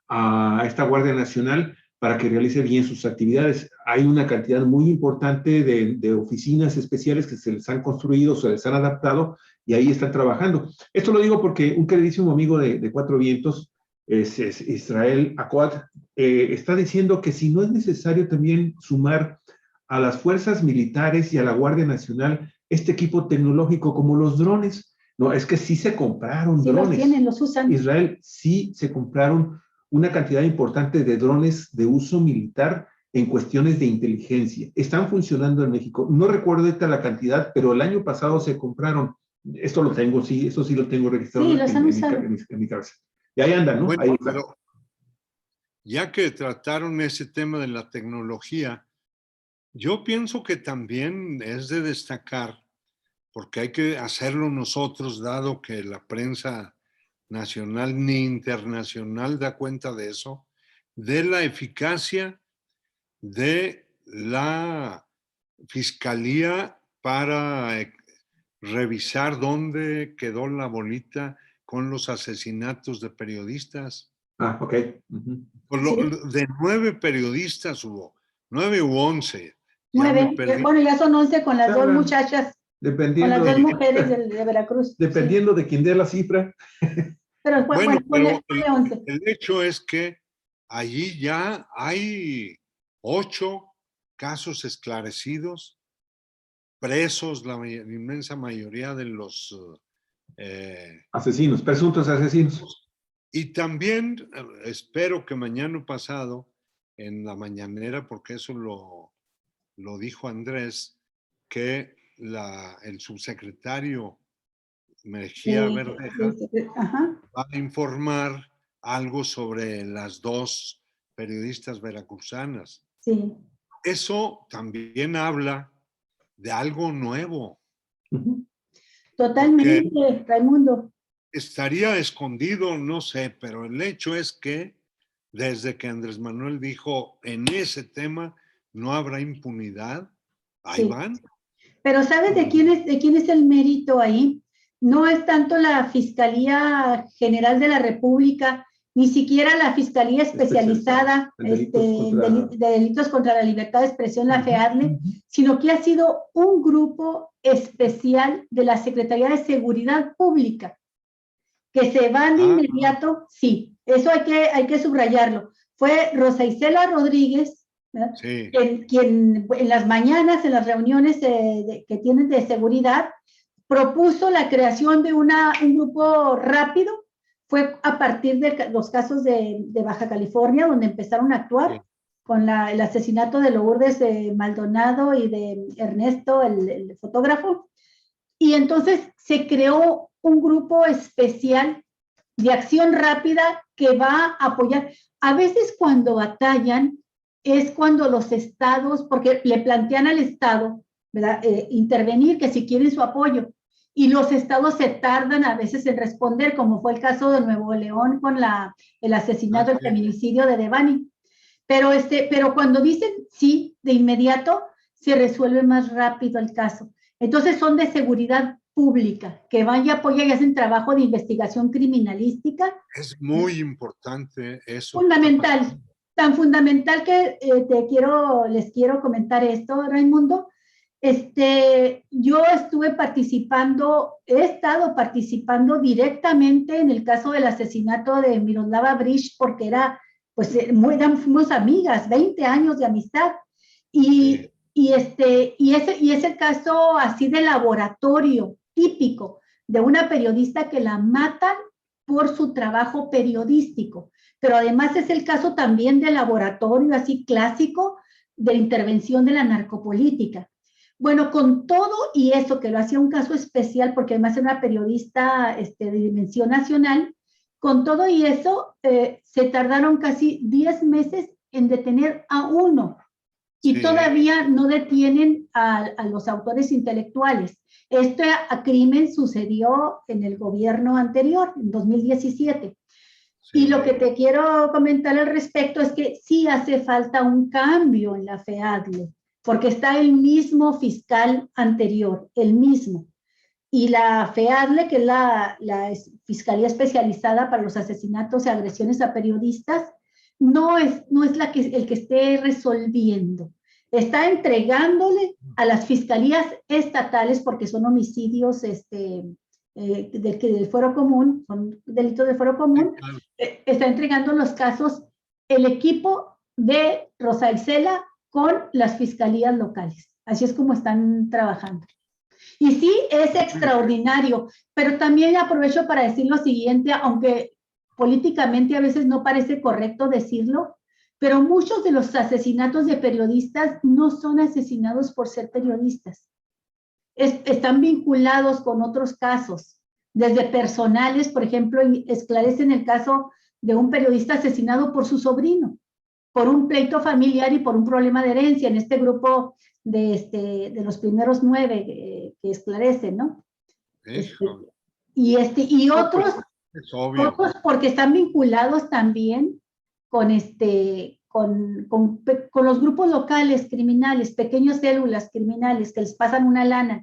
a esta Guardia Nacional para que realice bien sus actividades. Hay una cantidad muy importante de oficinas especiales que se les han construido, se les han adaptado y ahí están trabajando. Esto lo digo porque un queridísimo amigo de Cuatro Vientos, es Israel Acquad, está diciendo que si no es necesario también sumar a las fuerzas militares y a la Guardia Nacional este equipo tecnológico como los drones. No, es que sí se compraron drones. Los tienen, los usan. Israel sí se compraron una cantidad importante de drones de uso militar en cuestiones de inteligencia. Están funcionando en México. No recuerdo ahorita la cantidad, pero el año pasado se compraron. Esto lo tengo, sí, eso sí lo tengo registrado en mi cabeza. Y ahí andan, ¿no? Bueno, ahí pero ya que trataron ese tema de la tecnología, yo pienso que también es de destacar, porque hay que hacerlo nosotros, dado que la prensa nacional ni internacional da cuenta de eso, de la eficacia de la Fiscalía para revisar dónde quedó la bolita con los asesinatos de periodistas. Ah, ok. De 9 periodistas hubo, 9 u 11. 9, bueno, ya son 11 con las dos muchachas, dependiendo con las dos mujeres de Veracruz. Dependiendo de quién dé la cifra. Pero bueno, el hecho es que allí ya hay 8 casos esclarecidos, presos la inmensa mayoría de los asesinos, presuntos asesinos. Y también espero que mañana pasado, en la mañanera, porque eso lo dijo Andrés, que el subsecretario Mejía Verdeja va a informar algo sobre las 2 periodistas veracruzanas. Sí. Eso también habla de algo nuevo. Totalmente, Raimundo. Estaría escondido, no sé, pero el hecho es que desde que Andrés Manuel dijo en ese tema no habrá impunidad, ahí van. Pero ¿sabes de quién es el mérito ahí? no es tanto la Fiscalía General de la República, ni siquiera la Fiscalía Especializada de Delitos contra la Libertad de Expresión, la FEADLE, sino que ha sido un grupo especial de la Secretaría de Seguridad Pública, que se van de inmediato, sí, eso hay que subrayarlo. Fue Rosa Isela Rodríguez, sí, quien en las mañanas, en las reuniones que tienen de seguridad, propuso la creación de un grupo rápido. Fue a partir de los casos de Baja California, donde empezaron a actuar, sí, con el asesinato de Lourdes Maldonado y de Ernesto, el fotógrafo. Y entonces se creó un grupo especial de acción rápida que va a apoyar. A veces cuando batallan es cuando los estados, porque le plantean al estado, ¿verdad? Intervenir, que si quieren su apoyo, y los estados se tardan a veces en responder, como fue el caso de Nuevo León con el asesinato, el feminicidio de Devani. Pero cuando dicen sí, de inmediato, se resuelve más rápido el caso. Entonces son de seguridad pública, que van y apoyan y hacen trabajo de investigación criminalística. Es muy importante eso. Fundamental, tan fundamental que les quiero comentar esto, Raimundo. Yo he estado participando directamente en el caso del asesinato de Miroslava Bridge, porque fuimos amigas, 20 años de amistad, y es el caso así de laboratorio típico de una periodista que la matan por su trabajo periodístico, pero además es el caso también de laboratorio así clásico de intervención de la narcopolítica. Bueno, con todo y eso, que lo hacía un caso especial, porque además era una periodista de dimensión nacional, con todo y eso, se tardaron casi 10 meses en detener a uno, y sí, todavía no detienen a los autores intelectuales. Este crimen sucedió en el gobierno anterior, en 2017. Sí. Y lo que te quiero comentar al respecto es que sí hace falta un cambio en la FEADLE, porque está el mismo fiscal anterior, el mismo. Y la FEADLE, que es la Fiscalía Especializada para los Asesinatos y Agresiones a Periodistas, no es el que esté resolviendo. Está entregándole a las fiscalías estatales, porque son homicidios del fuero común, son delitos de fuero común, está entregando los casos el equipo de Rosa Isela con las fiscalías locales. Así es como están trabajando. Y sí, es extraordinario, pero también aprovecho para decir lo siguiente, aunque políticamente a veces no parece correcto decirlo, pero muchos de los asesinatos de periodistas no son asesinados por ser periodistas. Están vinculados con otros casos, desde personales, por ejemplo, esclarecen el caso de un periodista asesinado por su sobrino, por un pleito familiar y por un problema de herencia, en este grupo de los primeros 9 que esclarecen, ¿no? Y otros, otros porque están vinculados también con los grupos locales criminales, pequeñas células criminales que les pasan una lana.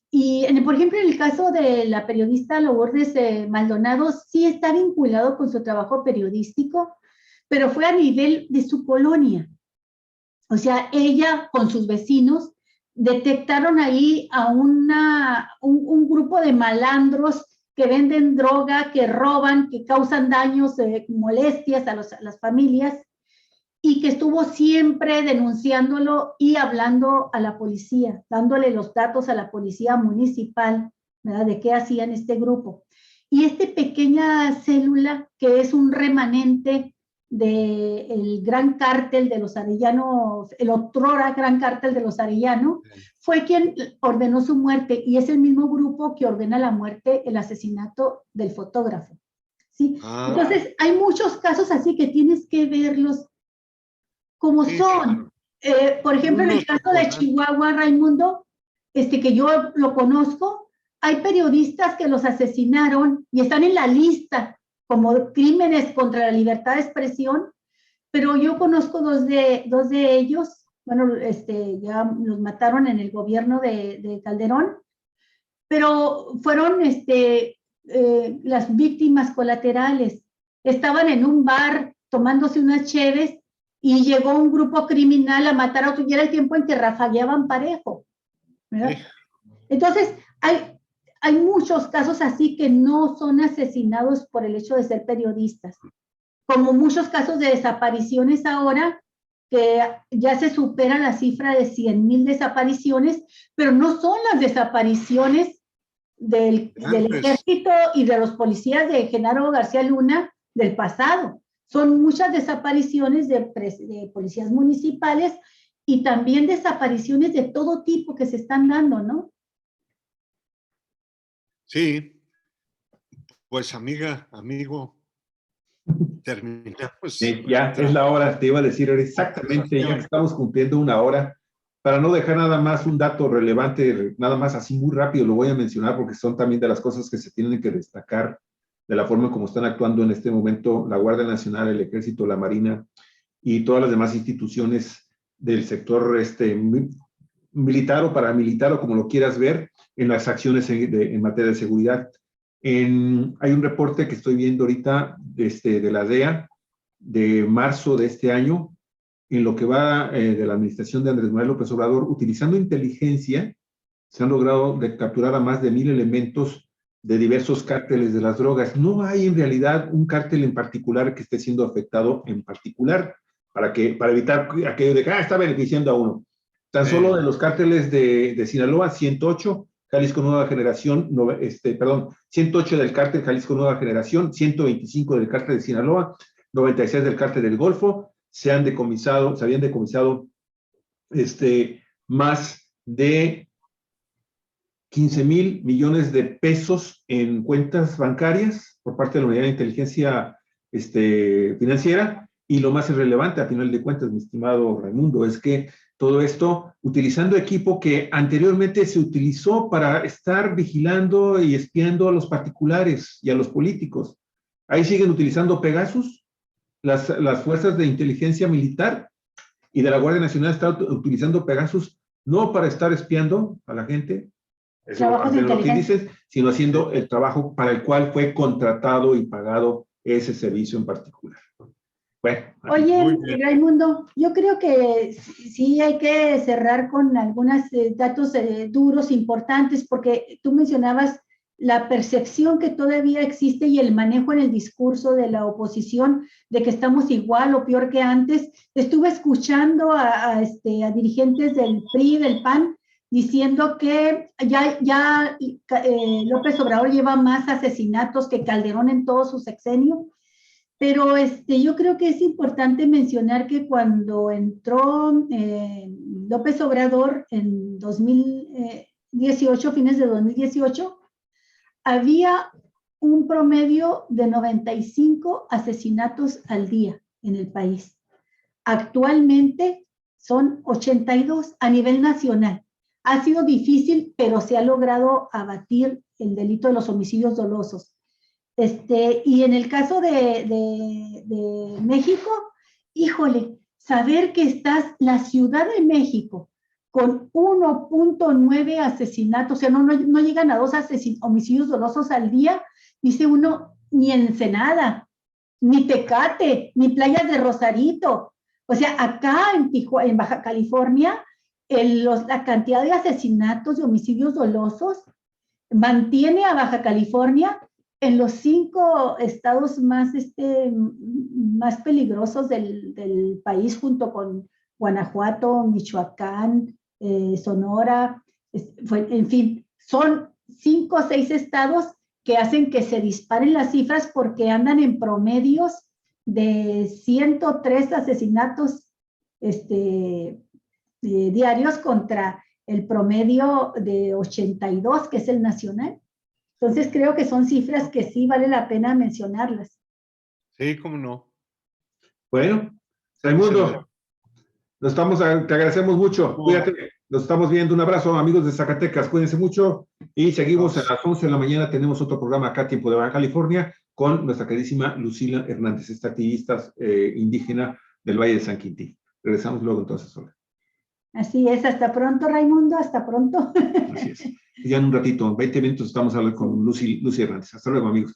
Y, por ejemplo, en el caso de la periodista Lourdes Maldonado, sí está vinculado con su trabajo periodístico, pero fue a nivel de su colonia. O sea, ella con sus vecinos detectaron ahí a un grupo de malandros que venden droga, que roban, que causan daños, molestias a las familias, y que estuvo siempre denunciándolo y hablando a la policía, dándole los datos a la policía municipal, ¿verdad?, de qué hacían este grupo. Y esta pequeña célula, que es un remanente del gran cártel de los Arellano, el otrora gran cártel de los Arellano, fue quien ordenó su muerte, y es el mismo grupo que ordena la muerte, el asesinato del fotógrafo, ¿sí? Entonces, hay muchos casos así que tienes que verlos como son. Por ejemplo, en el caso de Chihuahua, Raimundo, que yo lo conozco, hay periodistas que los asesinaron y están en la lista como crímenes contra la libertad de expresión, pero yo conozco dos de ellos. Bueno, ya los mataron en el gobierno de Calderón, pero fueron las víctimas colaterales. Estaban en un bar tomándose unas cheves y llegó un grupo criminal a matar a otro, y era el tiempo en que rafagueaban parejo, ¿verdad? Entonces, hay muchos casos así que no son asesinados por el hecho de ser periodistas, como muchos casos de desapariciones ahora, que ya se supera la cifra de 100,000 desapariciones, pero no son las desapariciones del ejército y de los policías de Genaro García Luna del pasado. Son muchas desapariciones de policías municipales y también desapariciones de todo tipo que se están dando, ¿no? Sí, pues amiga, amigo, terminamos. Ya es la hora, te iba a decir exactamente, ya que estamos cumpliendo una hora. Para no dejar nada más un dato relevante, nada más así muy rápido lo voy a mencionar porque son también de las cosas que se tienen que destacar de la forma como están actuando en este momento la Guardia Nacional, el Ejército, la Marina y todas las demás instituciones del sector militar o paramilitar o como lo quieras ver en las acciones en materia de seguridad. Hay un reporte que estoy viendo ahorita de la DEA de marzo de este año, en lo que va de la administración de Andrés Manuel López Obrador, utilizando inteligencia, se han logrado capturar a más de 1,000 elementos de diversos cárteles de las drogas. No hay en realidad un cártel en particular que esté siendo afectado en particular, para evitar aquello de que está beneficiando a uno. Tan solo de los cárteles de Sinaloa, 108, Jalisco Nueva Generación, 108 del cártel Jalisco Nueva Generación, 125 del cártel de Sinaloa, 96 del cártel del Golfo. Se habían decomisado más de 15,000 millones de pesos en cuentas bancarias por parte de la Unidad de Inteligencia Financiera. Y lo más irrelevante, a final de cuentas, mi estimado Raimundo, es que todo esto utilizando equipo que anteriormente se utilizó para estar vigilando y espiando a los particulares y a los políticos. Ahí siguen utilizando Pegasus. Las fuerzas de inteligencia militar y de la Guardia Nacional están utilizando Pegasus no para estar espiando a la gente, eso es lo que dicen, sino haciendo el trabajo para el cual fue contratado y pagado ese servicio en particular. Bueno, oye, Raimundo, yo creo que sí hay que cerrar con algunos datos duros, importantes, porque tú mencionabas la percepción que todavía existe y el manejo en el discurso de la oposición de que estamos igual o peor que antes. Estuve escuchando a dirigentes del PRI, del PAN, diciendo que ya López Obrador lleva más asesinatos que Calderón en todo su sexenio. Pero yo creo que es importante mencionar que cuando entró López Obrador en 2018, fines de 2018, había un promedio de 95 asesinatos al día en el país. Actualmente son 82 a nivel nacional. Ha sido difícil, pero se ha logrado abatir el delito de los homicidios dolosos. Y en el caso de México, híjole, saber que estás la Ciudad de México con 1.9 asesinatos, o sea, no llegan a 2 homicidios dolosos al día, dice uno, ni Ensenada, ni Tecate, ni playas de Rosarito. O sea, acá en Baja California, la cantidad de asesinatos y homicidios dolosos mantiene a Baja California en los 5 estados más peligrosos del país, junto con Guanajuato, Michoacán, Sonora, en fin, son 5 o 6 estados que hacen que se disparen las cifras porque andan en promedios de 103 asesinatos diarios contra el promedio de 82, que es el nacional. Entonces creo que son cifras que sí vale la pena mencionarlas. Sí, cómo no. Bueno, Raimundo, te agradecemos mucho. Cuídate, nos estamos viendo. Un abrazo, amigos de Zacatecas. Cuídense mucho y seguimos a las 11 de la mañana. Tenemos otro programa acá, Tiempo de Baja California, con nuestra queridísima Lucila Hernández, esta activista indígena del Valle de San Quintín. Regresamos luego entonces. Así es, hasta pronto, Raimundo, hasta pronto. Así es. Ya en un ratito, 20 minutos, estamos hablando con Lucy Hernández. Hasta luego, amigos.